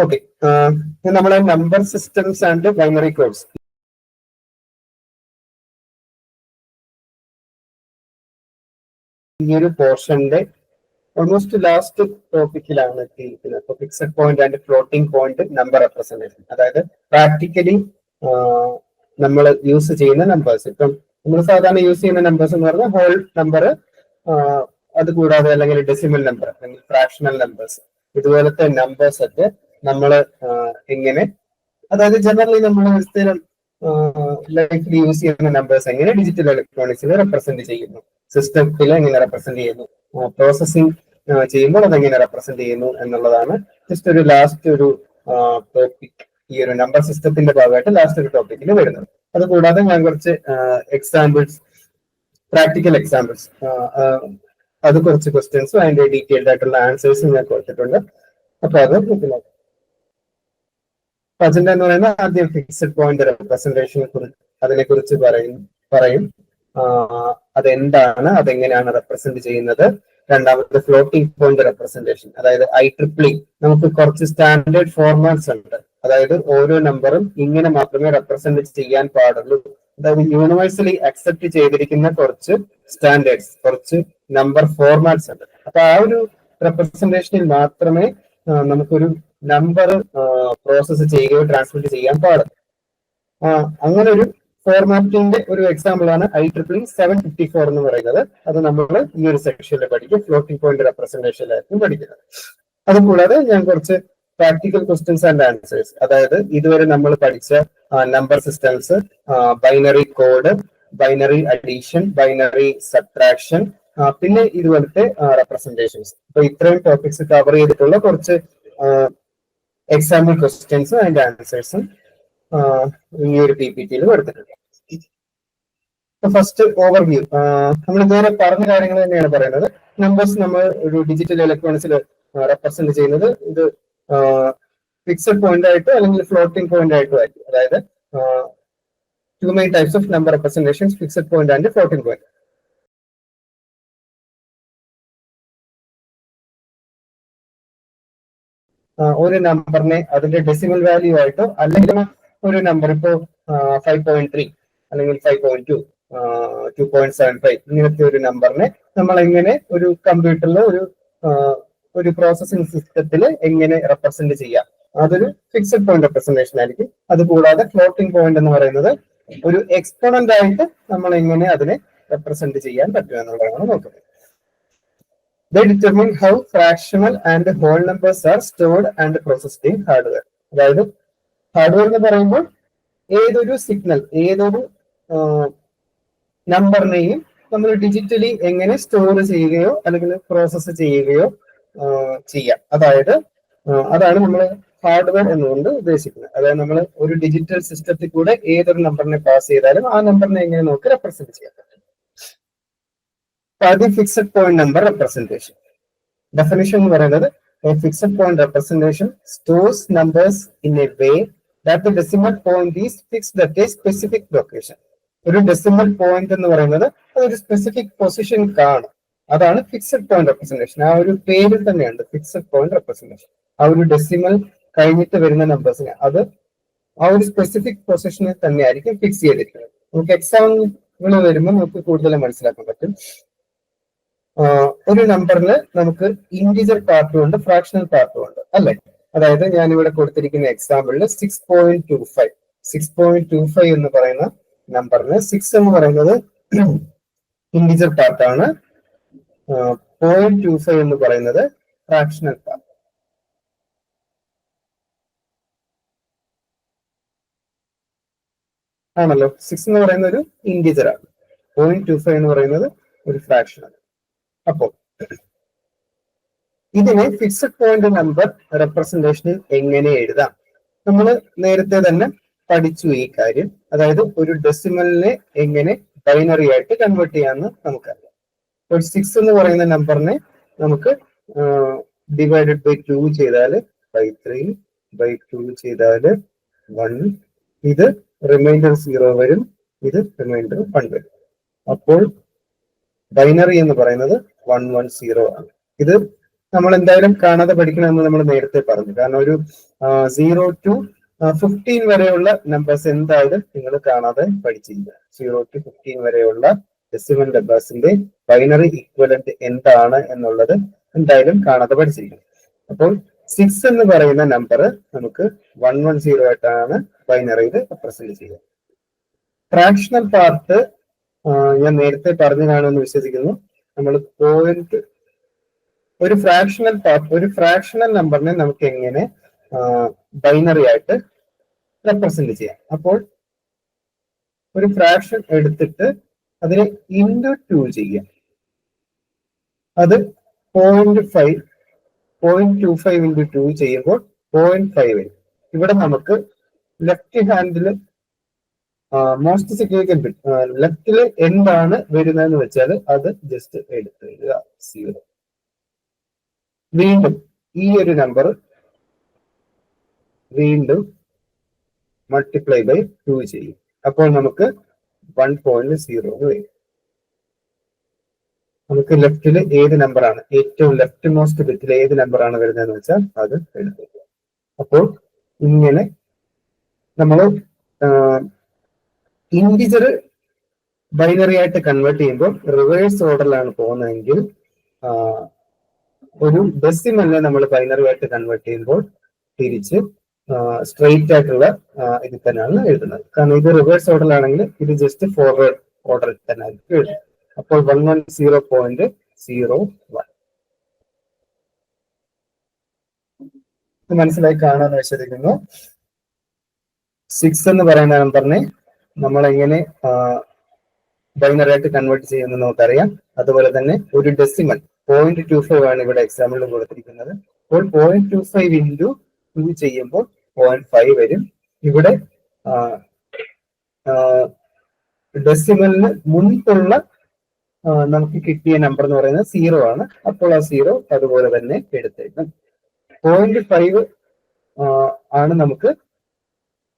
Okay, നമ്മളെ number systems and binary codes ഈ ഒരു പോർഷന്റെ ഓൾമോസ്റ്റ് ലാസ്റ്റ് ടോപ്പിക്കിലാണ് എത്തിയിരിക്കുന്നത്. അപ്പൊ fixed point and floating point number representation, അതായത് പ്രാക്ടിക്കലി നമ്മൾ യൂസ് ചെയ്യുന്ന നമ്പേഴ്സ്. ഇപ്പം നമ്മൾ സാധാരണ യൂസ് ചെയ്യുന്ന നമ്പേഴ്സ് എന്ന് പറഞ്ഞാൽ ഹോൾ നമ്പർ, അത് കൂടാതെ അല്ലെങ്കിൽ ഡെസിമൽ നമ്പർ അല്ലെങ്കിൽ ഫ്രാക്ഷണൽ നമ്പേഴ്സ്, ഇതുപോലത്തെ നമ്പേഴ്സ് ഒക്കെ നമ്മൾ എങ്ങനെ, അതായത് ജനറലി നമ്മൾ സ്ഥിരം ലൈഫിൽ യൂസ് ചെയ്യുന്ന നമ്പേഴ്സ് എങ്ങനെ ഡിജിറ്റൽ ഇലക്ട്രോണിക്സിൽ റെപ്രസെന്റ് ചെയ്യുന്നു, സിസ്റ്റത്തിൽ എങ്ങനെ റെപ്രസെന്റ് ചെയ്യുന്നു, പ്രോസസ്സിംഗ് ചെയ്യുമ്പോൾ അതെങ്ങനെ റെപ്രസെന്റ് ചെയ്യുന്നു എന്നുള്ളതാണ് ജസ്റ്റ് ഒരു ലാസ്റ്റ് ഒരു ടോപ്പിക്. ഈ ഒരു നമ്പർ സിസ്റ്റത്തിന്റെ ഭാഗമായിട്ട് ലാസ്റ്റ് ഒരു ടോപ്പിക്കിൽ വരുന്നത്. അതുകൂടാതെ ഞാൻ കുറച്ച് എക്സാമ്പിൾസ്, പ്രാക്ടിക്കൽ എക്സാമ്പിൾസ്, അത് കുറച്ച് ക്വസ്റ്റ്യൻസും അതിന്റെ ഡീറ്റെയിൽഡ് ആയിട്ടുള്ള ആൻസേഴ്സും ഞാൻ കൊടുത്തിട്ടുണ്ട്. അപ്പൊ അത് നോക്കാം. അജണ്ട എന്ന് പറയുന്നത് ആദ്യം ഫിക്സഡ് പോയിന്റ് റെപ്രസെന്റേഷനെ കുറിച്ച് അതിനെക്കുറിച്ച് പറയും. അതെന്താണ്, അതെങ്ങനെയാണ് റെപ്രസെന്റ് ചെയ്യുന്നത്. രണ്ടാമത്തെ ഫ്ലോട്ടിംഗ് പോയിന്റ് റെപ്രസെന്റേഷൻ, അതായത് IEEE നമുക്ക് കുറച്ച് സ്റ്റാൻഡേർഡ് ഫോർമാറ്റ്സ് ഉണ്ട്. അതായത് ഓരോ നമ്പറും ഇങ്ങനെ മാത്രമേ റെപ്രസെന്റ് ചെയ്യാൻ പാടുള്ളൂ. അതായത് യൂണിവേഴ്സലി അക്സെപ്റ്റ് ചെയ്തിരിക്കുന്ന കുറച്ച് സ്റ്റാൻഡേർഡ്സ്, കുറച്ച് നമ്പർ ഫോർമാറ്റ്സ് ഉണ്ട്. അപ്പൊ ആ ഒരു റെപ്രസെന്റേഷനിൽ മാത്രമേ നമുക്കൊരു നമ്പർ പ്രോസസ്സ് ചെയ്യുകയോ ട്രാൻസ്മിറ്റ് ചെയ്യാൻ പാടുള്ളൂ. അങ്ങനെ ഒരു ഫോർമാറ്റിന്റെ ഒരു എക്സാമ്പിൾ ആണ് IEEE 754 എന്ന് പറയുന്നത്. അത് നമ്മൾ ഈ ഒരു സെക്ഷനിൽ പഠിക്കും, ഫ്ലോട്ടിംഗ് പോയിന്റ് റെപ്രസെന്റേഷനിലായിരിക്കും പഠിക്കുന്നത്. അതുകൂടാതെ ഞാൻ കുറച്ച് പ്രാക്ടിക്കൽ ക്വസ്റ്റ്യൻസ് ആൻഡ് ആൻസേഴ്സ്, അതായത് ഇതുവരെ നമ്മൾ പഠിച്ച number systems, binary code, binary addition, binary subtraction, പിന്നെ ഇതുപോലത്തെ റെപ്രസെന്റേഷൻസ്. അപ്പൊ ഇത്രയും ടോപ്പിക്സ് കവർ ചെയ്തിട്ടുള്ള കുറച്ച് എക്സാമ്പിൾ ക്വസ്റ്റ്യൻസും അതിന്റെ ആൻസേഴ്സും ഈ ഒരു PPT കൊടുത്തിട്ടുണ്ട്. ഫസ്റ്റ് ഓവർവ്യൂ, നമ്മൾ ഇതുവരെ പറഞ്ഞ കാര്യങ്ങൾ തന്നെയാണ് പറയുന്നത്. നമ്പേഴ്സ് നമ്മൾ ഒരു ഡിജിറ്റൽ ഇലക്ട്രോണിക്സിൽ റെപ്രസെന്റ് ചെയ്യുന്നത് ഇത് ഫിക്സഡ് പോയിന്റ് ആയിട്ടോ അല്ലെങ്കിൽ ഫ്ലോട്ടിംഗ് പോയിന്റ് ആയിട്ടോ ആയിരിക്കും. അതായത് two main types of number representations, fixed point and floating point. ഒരു നമ്പറിനെ അതിന്റെ ഡെസിമൽ വാല്യൂ ആയിട്ടോ അല്ലെങ്കിൽ ഒരു നമ്പർ ഇപ്പോ 5.3 അല്ലെങ്കിൽ 5.2, 2.75 ഇങ്ങനത്തെ ഒരു നമ്പറിനെ നമ്മൾ എങ്ങനെ ഒരു കമ്പ്യൂട്ടറിൽ ഒരു പ്രോസസ്സിംഗ് സിസ്റ്റത്തിൽ എങ്ങനെ റെപ്രസെന്റ് ചെയ്യാം, അതൊരു ഫിക്സഡ് പോയിന്റ് റെപ്രസെന്റേഷൻ ആയിരിക്കും. അതുകൂടാതെ ഫ്ലോട്ടിംഗ് പോയിന്റ് എന്ന് പറയുന്നത് ഒരു എക്സ്പോണന്റ് ആയിട്ട് നമ്മൾ എങ്ങനെ അതിനെ റെപ്രസെന്റ് ചെയ്യാൻ പറ്റും എന്നുള്ളതാണ് നോക്കുന്നത്. They determine how fractional and whole numbers are stored and processed in hardware. അതായത് ഹാർഡ്വെയർ എന്ന് പറയുമ്പോൾ ഏതൊരു സിഗ്നൽ, ഏതൊരു നമ്പറിനെയും നമ്മൾ ഡിജിറ്റലി എങ്ങനെ സ്റ്റോർ ചെയ്യുകയോ അല്ലെങ്കിൽ പ്രോസസ്സ് ചെയ്യുകയോ ചെയ്യാം. അതാണ് നമ്മൾ ഹാർഡ്വെയർ എന്നുകൊണ്ട് ഉദ്ദേശിക്കുന്നത്. അതായത് നമ്മൾ ഒരു ഡിജിറ്റൽ സിസ്റ്റത്തിൽ കൂടെ ഏതൊരു നമ്പറിനെ പാസ് ചെയ്താലും ആ നമ്പറിനെ എങ്ങനെ നമുക്ക് റെപ്രസെന്റ് ചെയ്യാൻ പറ്റും. ആദ്യം fixed point number representation definition എന്ന് പറയുന്നത്, fixed point representation stores numbers in a way that the decimal point is fixed at A specific location. ഒരു ഡെസിമൽ പോയിന്റ് എന്ന് പറയുന്നത് അതൊരു സ്പെസിഫിക് പൊസിഷൻ കാണും. അതാണ് ഫിക്സഡ് പോയിന്റ് റെപ്രസെന്റേഷൻ. ആ ഒരു പേരിൽ തന്നെയുണ്ട് ഫിക്സഡ് പോയിന്റ് റെപ്രസെന്റേഷൻ. ആ ഒരു ഡെസിമൽ കഴിഞ്ഞിട്ട് വരുന്ന നമ്പേഴ്സിനെ അത് ആ ഒരു സ്പെസിഫിക് പൊസിഷനിൽ തന്നെ ആയിരിക്കും ഫിക്സ് ചെയ്തിരിക്കുന്നത്. നമുക്ക് എക്സാമ്പിൾ വരുമ്പോൾ നമുക്ക് കൂടുതൽ മനസ്സിലാക്കാൻ പറ്റും. ഒരു നമ്പറിൽ നമുക്ക് ഇന്റിജർ പാർട്ടും ഉണ്ട്, ഫ്രാക്ഷണൽ പാർട്ടും ഉണ്ട്, അല്ലെ? അതായത് ഞാൻ ഇവിടെ കൊടുത്തിരിക്കുന്ന എക്സാമ്പിളിൽ 6.25 എന്ന് പറയുന്ന നമ്പറിന് 6 എന്ന് പറയുന്നത് ഇന്റിജർ പാർട്ടാണ്, 0.25 എന്ന് പറയുന്നത് ഫ്രാക്ഷണൽ പാർട്ട് ആണല്ലോ. 6 എന്ന് പറയുന്ന ഒരു ഇന്റിജർ ആണ്, 0.25 എന്ന് പറയുന്നത് ഒരു ഫ്രാക്ഷൻ ആണ്. അപ്പോൾ ഇതിനെ ഫിക്സഡ് പോയിന്റ് നമ്പർ റെപ്രസെന്റേഷനിൽ എങ്ങനെ എഴുതാം? നമ്മൾ നേരത്തെ തന്നെ പഠിച്ചു ഈ കാര്യം. അതായത് ഒരു ഡെസിമലിനെ എങ്ങനെ ബൈനറി ആയിട്ട് കൺവേർട്ട് ചെയ്യാമെന്ന് നമുക്കറിയാം. ഇപ്പോൾ 6 എന്ന് പറയുന്ന നമ്പറിനെ നമുക്ക് ഡിവൈഡഡ് ബൈ 2 ചെയ്താൽ ബൈ 3 ബൈ 2 ചെയ്താൽ 1, ഇത് റിമൈൻഡർ 0 വരും, ഇത് റിമൈൻഡർ 1 വരും. അപ്പോൾ ബൈനറി എന്ന് പറയുന്നത് 110 ആണ്. ഇത് നമ്മൾ എന്തായാലും കാണാതെ പഠിക്കണമെന്ന് നമ്മൾ നേരത്തെ പറഞ്ഞു. കാരണം ഒരു 0 to 15 വരെയുള്ള നമ്പേഴ്സ് എന്തായാലും നിങ്ങൾ കാണാതെ പഠിച്ചിരിക്കുക. 0 to 15 വരെയുള്ള ഡെസിമൽ നമ്പേഴ്സിന്റെ ബൈനറി ഈക്വലന്റ് എന്താണ് എന്നുള്ളത് എന്തായാലും കാണാതെ പഠിച്ചിരിക്കണം. അപ്പോൾ 6 എന്ന് പറയുന്ന നമ്പർ നമുക്ക് 110 ആയിട്ടാണ് ബൈനറിയിൽ റെപ്രസെന്റ് ചെയ്യുക. ഫ്രാക്ഷണൽ പാർട്ട് ഞാൻ നേരത്തെ പറഞ്ഞു കാണുമെന്ന് വിശ്വസിക്കുന്നു. നമ്മൾ പോയിന്റ് ഒരു ഫ്രാക്ഷണൽ നമ്പറിനെ നമുക്ക് എങ്ങനെ ബൈനറി ആയിട്ട് റെപ്രസെന്റ് ചെയ്യാം. അപ്പോൾ ഒരു ഫ്രാക്ഷൻ എടുത്തിട്ട് അതിനെ ഇൻറ്റു 2 ചെയ്യാം. അത് 0.25 ഇൻറ്റു 2 ചെയ്യുമ്പോൾ 0.5 വരും. ഇവിടെ നമുക്ക് ലെഫ്റ്റ് ഹാൻഡിൽ മോസ്റ്റ് സിഗ്നിഫിക്കന്റ് ബിറ്റ് ലെഫ്റ്റില് എന്താണ് വരുന്നതെന്ന് വെച്ചാൽ അത് ജസ്റ്റ് എടുത്ത് എഴുതുക 0. വീണ്ടും ഈ ഒരു നമ്പർ വീണ്ടും മൾട്ടിപ്ലൈ ബൈ 2 ചെയ്യും. അപ്പോൾ നമുക്ക് 1.0 വരും. നമുക്ക് ലെഫ്റ്റില് ഏത് നമ്പറാണ് ഏറ്റവും ലെഫ്റ്റ് മോസ്റ്റ് ബിറ്റിൽ ഏത് നമ്പറാണ് വരുന്നതെന്ന് വെച്ചാൽ അത് എടുക്കുക. അപ്പോൾ ഇങ്ങനെ നമ്മൾ ഇന്റിജർ ബൈനറി ആയിട്ട് കൺവേർട്ട് ചെയ്യുമ്പോൾ റിവേഴ്സ് ഓർഡറിലാണ് പോകുന്നതെങ്കിൽ ഒരു ഡെസിമലിനെ നമ്മൾ ബൈനറി ആയിട്ട് കൺവേർട്ട് ചെയ്യുമ്പോൾ തിരിച്ച് സ്ട്രെയിറ്റ് ആയിട്ടുള്ള ഇതിൽ തന്നെയാണ് എഴുതുന്നത്. കാരണം ഇത് റിവേഴ്സ് ഓർഡറിലാണെങ്കിൽ ഇത് ജസ്റ്റ് ഫോർവേഡ് ഓർഡറിൽ തന്നെ ആയിരിക്കും എഴുതുന്നത്. അപ്പോൾ 110.01 മനസ്സിലായി കാണാന്ന് വിശ്വസിക്കുന്നു. 6 എന്ന് പറയുന്ന നമ്പറിനെ നമ്മൾ എങ്ങനെ ബൈനറി ആയിട്ട് കൺവേർട്ട് ചെയ്യുന്നത് നമുക്കറിയാം. അതുപോലെ തന്നെ ഒരു ഡെസിമൽ 0.25 ആണ് ഇവിടെ എക്സാമ്പിളിൽ കൊടുത്തിരിക്കുന്നത്. അപ്പോൾ 0.25 ഇൻറ്റു 2 ചെയ്യുമ്പോൾ 0.5 വരും. ഇവിടെ ഡെസിമലിന് മുൻപുള്ള നമുക്ക് കിട്ടിയ നമ്പർ എന്ന് പറയുന്നത് 0 ആണ്. അപ്പോൾ ആ 0 അതുപോലെ തന്നെ എടുത്തേക്കും. 0.5 ആണ് നമുക്ക്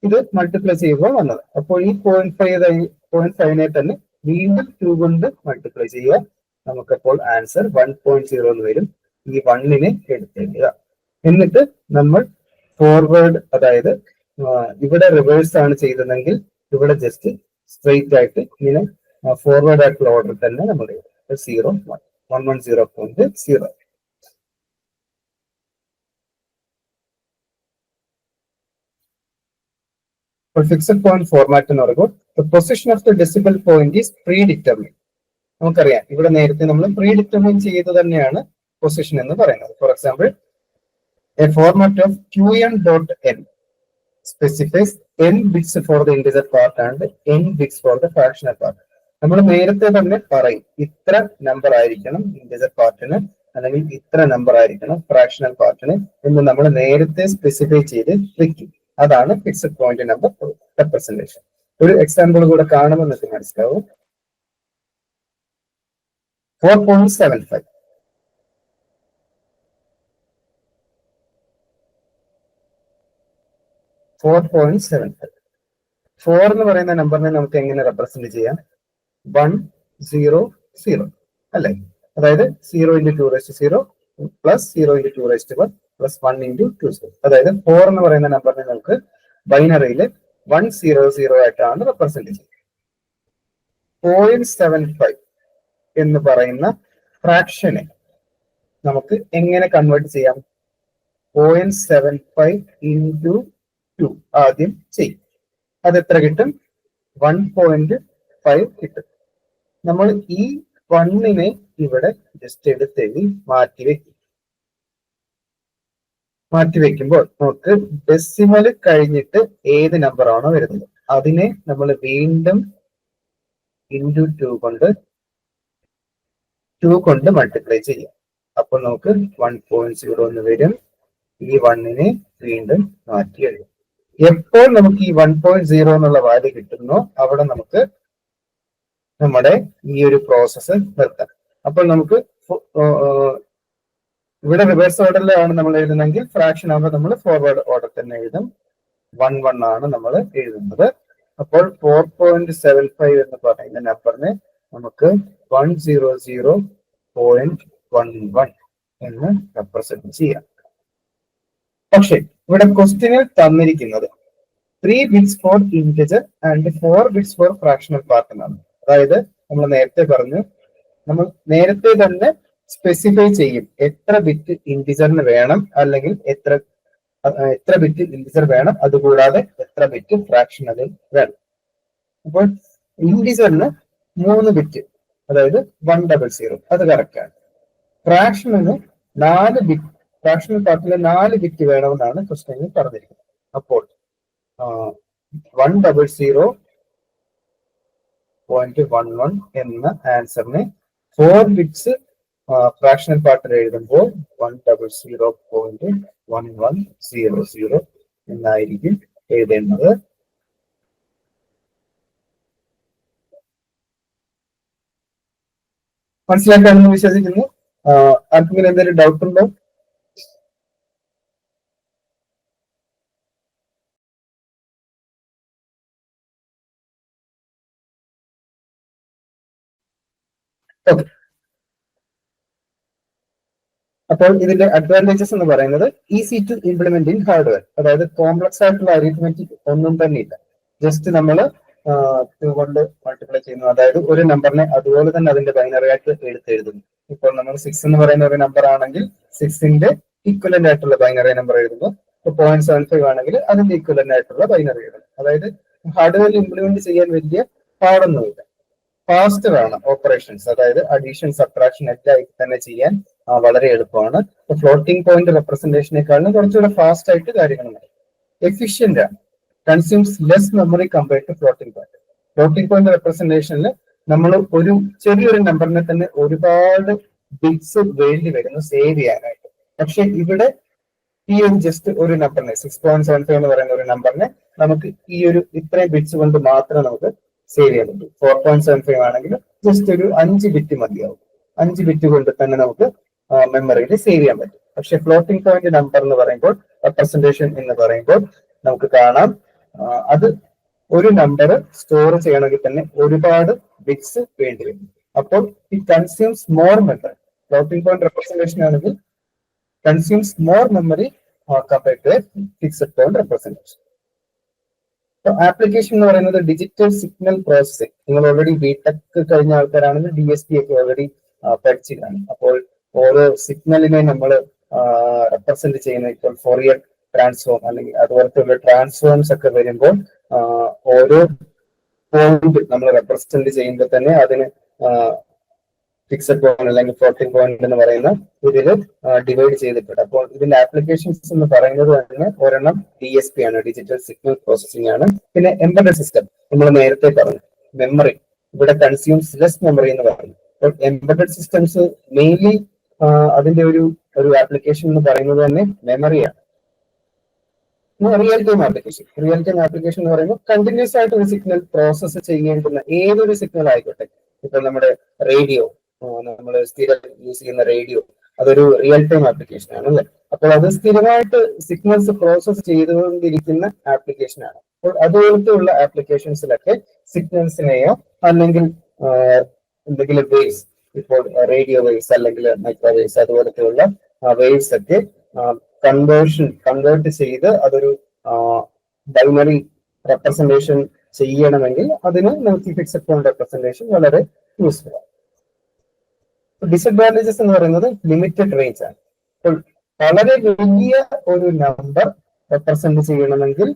ഇത് മൾട്ടിപ്ലൈ ചെയ്യുമ്പോൾ വന്നത്. അപ്പോൾ ഈ 0.5നെ തന്നെ വീണ്ടും 2 കൊണ്ട് മൾട്ടിപ്ലൈ ചെയ്യുക. നമുക്കപ്പോൾ ആൻസർ 1.0 എന്ന് വരും. ഈ 1നെ എടുത്തേക്കുക. എന്നിട്ട് നമ്മൾ ഫോർവേഡ്, അതായത് ഇവിടെ റിവേഴ്സ് ആണ് ചെയ്തതെങ്കിൽ ഇവിടെ ജസ്റ്റ് സ്ട്രെയിറ്റ് ആയിട്ട് ഇങ്ങനെ ഫോർവേഡ് ആയിട്ടുള്ള ഓർഡർ തന്നെ നമ്മൾ 0 110.0. ഫിക്സഡ് പോയിന്റ് ഫോർമാറ്റ് എന്ന് പറയുമ്പോൾ the position of the decimal point is predetermined. നമുക്കറിയാം ഇവിടെ നേരത്തെ നമ്മൾ പ്രീഡിറ്റർമിൻ ചെയ്ത് തന്നെയാണ് പൊസിഷൻ എന്ന് പറയുന്നത്. For example A format of qn.n specifies n bits for the integer part and n bits for the fractional part. നമ്മൾ നേരത്തെ തന്നെ പറയും ഇത്ര നമ്പർ ആയിരിക്കണം ഇന്റിജർ പാർട്ടിന്, അല്ലെങ്കിൽ ഇത്ര നമ്പർ ആയിരിക്കണം ഫ്രാക്ഷണൽ പാർട്ടിന് എന്ന് നമ്മൾ നേരത്തെ സ്പെസിഫൈ ചെയ്ത് വെക്കും. അതാണ് ഫിക്സഡ് പോയിന്റ് നമ്പർ റെപ്രസെന്റേഷൻ. ഒരു എക്സാമ്പിൾ കൂടെ കാണുമെന്ന് നിങ്ങൾക്ക് മനസ്സിലാവും. 4.75 4 എന്ന് പറയുന്ന നമ്പറിനെ നമുക്ക് എങ്ങനെ റെപ്രസെന്റ് ചെയ്യാം? 100 അല്ലെ? അതായത് 0 into 2 plus 0 into 2 plus 1 into 2. അതായത് 4 എന്ന് പറയുന്ന നമ്പറിനെ നമുക്ക് ബൈനറിയിൽ 100 ആയിട്ടാണ് റെപ്രസെന്റ് ചെയ്യുന്നത്. 0.75 എന്ന് പറയുന്ന ഫ്രാക്ഷനെ നമുക്ക് എങ്ങനെ കൺവേർട്ട് ചെയ്യാം? 0.75 into 2 ആദ്യം ചെയ്യും. അത് എത്ര കിട്ടും? 1.5 കിട്ടും. നമ്മൾ ഈ 1നെ ഇവിടെ ജസ്റ്റ് എടുത്തെഴുതി മാറ്റിവെക്കുമ്പോൾ നമുക്ക് ഡെസിമൽ കഴിഞ്ഞിട്ട് ഏത് നമ്പർ ആണോ വരുന്നത് അതിനെ നമ്മൾ വീണ്ടും ഇൻറ്റു 2 കൊണ്ട് മൾട്ടിപ്ലൈ ചെയ്യാം. അപ്പോൾ നമുക്ക് 1.0 എന്ന് വരും. ഈ 1നെ വീണ്ടും മാറ്റി എഴുതും. എപ്പോൾ നമുക്ക് ഈ 1.0 എന്നുള്ള വാല്യൂ കിട്ടുന്നോ അവിടെ നമുക്ക് നമ്മുടെ ഈ ഒരു പ്രോസസ്സ് നിർത്താം. അപ്പോൾ നമുക്ക് ഇവിടെ റിവേഴ്സ് ഓർഡറിലാണ് നമ്മൾ എഴുതുന്നെങ്കിൽ ഫ്രാക്ഷൻ ആകുമ്പോൾ നമ്മൾ ഫോർവേഡ് ഓർഡർ തന്നെ എഴുതും. 1 ആണ് നമ്മൾ എഴുതുന്നത്. അപ്പോൾ 4.75 എന്ന് പറയുന്ന നമ്പറിനെ നമുക്ക് 100.11 എന്ന് റെപ്രസെന്റ് ചെയ്യാം. പക്ഷെ ഇവിടെ ക്വസ്റ്റ്യനിൽ തന്നിരിക്കുന്നത് 3 bits for integer and 4 bits for fractional part എന്നാണ്. അതായത് നമ്മൾ നേരത്തെ പറഞ്ഞു, നമ്മൾ നേരത്തെ തന്നെ സ്പെസിഫൈ ചെയ്യും എത്ര ബിറ്റ് ഇന്റിജറിന് വേണം, അല്ലെങ്കിൽ എത്ര ബിറ്റ് ഇന്റിജർ വേണം, അതുകൂടാതെ എത്ര ബിറ്റ് ഫ്രാക്ഷണലിൽ വേണം. അപ്പോൾ ഇന്റിജറിന് 3 ബിറ്റ്, അതായത് 100, അത് കറക്റ്റ് ആണ്. ഫ്രാക്ഷണലിന് 4 ബിറ്റ്, ഫ്രാക്ഷണൽ പാർട്ടിലെ 4 ബിറ്റ് വേണമെന്നാണ് ക്വസ്റ്റ്യനിൽ പറഞ്ഞിരിക്കുന്നത്. അപ്പോൾ 100.11 എന്ന ആൻസറിനെ 4 ബിറ്റ്സ് ഫ്രാക്ഷണൽ പാർട്ടിൽ എഴുതുമ്പോൾ 100.1100 എന്നായിരിക്കും എഴുതേണ്ടത്. മനസ്സിലാക്കാമെന്ന് വിശ്വസിക്കുന്നു. ആർക്കെങ്കിലും എന്തെങ്കിലും ഡൗട്ട് ഉണ്ടോ? ഓക്കെ, അപ്പോൾ ഇതിന്റെ അഡ്വാൻറ്റേജസ് എന്ന് പറയുന്നത് easy to implement in hardware. അതായത് കോംപ്ലക്സ് ആയിട്ടുള്ള അരിത്മെറ്റിക് ഒന്നും തന്നെ ഇല്ല. ജസ്റ്റ് നമ്മൾ 2 കൊണ്ട് മൾട്ടിപ്ലൈ ചെയ്യുന്നു. അതായത് ഒരു നമ്പറിനെ അതുപോലെ തന്നെ അതിന്റെ ബൈനറി ആയിട്ട് എഴുതുന്നു. ഇപ്പോൾ നമ്മൾ 6 എന്ന് പറയുന്ന ഒരു നമ്പർ ആണെങ്കിൽ 6ന്റെ ഈക്വലന്റ് ആയിട്ടുള്ള ബൈനറി നമ്പർ എഴുതുന്നു. ഇപ്പോൾ 0.75 ആണെങ്കിൽ അതിന്റെ ഈക്വലന്റ് ആയിട്ടുള്ള ബൈനറി എഴുതുന്നു. അതായത് ഹാർഡ്വെയറിൽ ഇംപ്ലിമെന്റ് ചെയ്യാൻ വലിയ പാടൊന്നുമില്ല. ഫാസ്റ്റർ ആണ് ഓപ്പറേഷൻസ്, അതായത് അഡീഷൻ, സബ്ട്രാക്ഷൻ എല്ലാം തന്നെ ചെയ്യാൻ വളരെ എളുപ്പമാണ്. ഫ്ലോട്ടിംഗ് പോയിന്റ് റെപ്രസെന്റേഷനേക്കാളും കുറച്ചുകൂടെ ഫാസ്റ്റ് ആയിട്ട് കാര്യങ്ങൾ നടക്കും. എഫിഷ്യന്റ് ആണ്, consumes less memory compared to floating point. Floating point റെപ്രസെന്റേഷനിൽ നമ്മൾ ഒരു ചെറിയൊരു നമ്പറിനെ തന്നെ ഒരുപാട് ബിറ്റ്സ് വേണ്ടി വരുന്നു സേവ് ചെയ്യാനായിട്ട്. പക്ഷെ ഇവിടെ ഈ ഒരു ജസ്റ്റ് ഒരു നമ്പറിനെ 6.75 എന്ന് പറയുന്ന ഒരു നമ്പറിനെ നമുക്ക് ഈ ഒരു ഇത്രയും ബിറ്റ്സ് കൊണ്ട് മാത്രം നമുക്ക് സേവ് ചെയ്യാൻ പറ്റും. 4.75 ആണെങ്കിൽ ജസ്റ്റ് ഒരു 5 ബിറ്റ് മതിയാവും. 5 ബിറ്റ് കൊണ്ട് തന്നെ നമുക്ക് മെമ്മറിയിൽ സേവ് ചെയ്യാൻ പറ്റും. പക്ഷെ ഫ്ലോട്ടിംഗ് പോയിന്റ് നമ്പർ എന്ന് പറയുമ്പോൾ, റെപ്രസെന്റേഷൻ എന്ന് പറയുമ്പോൾ നമുക്ക് കാണാം അത് ഒരു നമ്പർ സ്റ്റോർ ചെയ്യണമെങ്കിൽ തന്നെ ഒരുപാട് ബിറ്റ്സ് വേണ്ടി വരും. അപ്പോൾ it consumes more memory. Floating point representation ആണെങ്കിൽ consumes more memory compared to fixed point representation. Application എന്ന് പറയുന്നത് ഡിജിറ്റൽ സിഗ്നൽ പ്രോസസ്സിംഗ്. നിങ്ങൾ ഓൾറെഡി ബിടെക് കഴിഞ്ഞ ആൾക്കാരാണെങ്കിൽ DSP ഒക്കെ ഓൾറെഡി പഠിച്ചിട്ടാണ്. അപ്പോൾ ഓരോ സിഗ്നലിനെ നമ്മൾ റെപ്രസെന്റ് ചെയ്യുന്ന ഇപ്പോൾ ഫോറിയർ ട്രാൻസ്ഫോം അല്ലെങ്കിൽ അതുപോലത്തെ ട്രാൻസ്ഫോംസ് ഒക്കെ വരുമ്പോൾ ഓരോ പോയിന്റ് നമ്മൾ റെപ്രസെന്റ് ചെയ്യുമ്പോൾ തന്നെ അതിന് ഫിക്സഡ് പോയിന്റ് അല്ലെങ്കിൽ ഫ്ലോട്ടിംഗ് പോയിന്റ് എന്ന് പറയുന്ന ഇതിൽ ഡിവൈഡ് ചെയ്തിട്ടുണ്ട്. അപ്പോൾ ഇതിന്റെ ആപ്ലിക്കേഷൻസ് എന്ന് പറയുന്നത് തന്നെ ഒരെണ്ണം DSP ആണ്, ഡിജിറ്റൽ സിഗ്നൽ പ്രോസസ്സിംഗ് ആണ്. പിന്നെ എംബഡഡ് സിസ്റ്റം നമ്മൾ നേരത്തെ പറഞ്ഞു, മെമ്മറി ഇവിടെ കൺസ്യൂംസ് ലെസ് മെമ്മറി എന്ന് പറഞ്ഞു. അപ്പോൾ എംബഡഡ് സിസ്റ്റംസ് മെയിൻലി അതിന്റെ ഒരു ആപ്ലിക്കേഷൻ എന്ന് പറയുന്നത് തന്നെ മെമ്മറിയാണ്. റിയൽ ടൈം ആപ്ലിക്കേഷൻ എന്ന് പറയുമ്പോൾ കണ്ടിന്യൂസ് ആയിട്ട് ഒരു സിഗ്നൽ പ്രോസസ്സ് ചെയ്യേണ്ടുന്ന ഏതൊരു സിഗ്നൽ ആയിക്കോട്ടെ. ഇപ്പൊ നമ്മുടെ റേഡിയോ, നമ്മൾ സ്ഥിരം യൂസ് ചെയ്യുന്ന റേഡിയോ, അതൊരു റിയൽ ടൈം ആപ്ലിക്കേഷൻ ആണ് അല്ലെ. അപ്പോൾ അത് സ്ഥിരമായിട്ട് സിഗ്നൽസ് പ്രോസസ് ചെയ്തുകൊണ്ടിരിക്കുന്ന ആപ്ലിക്കേഷൻ ആണ്. അപ്പോൾ അതുപോലത്തെ ഉള്ള ആപ്ലിക്കേഷൻസിലൊക്കെ സിഗ്നൽസിനെയോ അല്ലെങ്കിൽ എന്തെങ്കിലും വേവ്സ്, ഇപ്പോൾ റേഡിയോ വേവ്സ് അല്ലെങ്കിൽ മൈക്രോവേവ്സ് അതുപോലത്തെയുള്ള വേവ്സ് ഒക്കെ കൺവേർട്ട് ചെയ്ത് അതൊരു ബൈനറി റെപ്രസെന്റേഷൻ ചെയ്യണമെങ്കിൽ അതിന് നമുക്ക് ഫിക്സഡ് പോയിന്റ് റെപ്രസെന്റേഷൻ വളരെ യൂസ്ഫുൾ ആണ്. ഡിസഡ്വാൻറ്റേജസ് എന്ന് പറയുന്നത് ലിമിറ്റഡ് റേഞ്ച് ആണ്. അപ്പോൾ വളരെ വലിയ ഒരു നമ്പർ റെപ്രസെന്റ് ചെയ്യണമെങ്കിൽ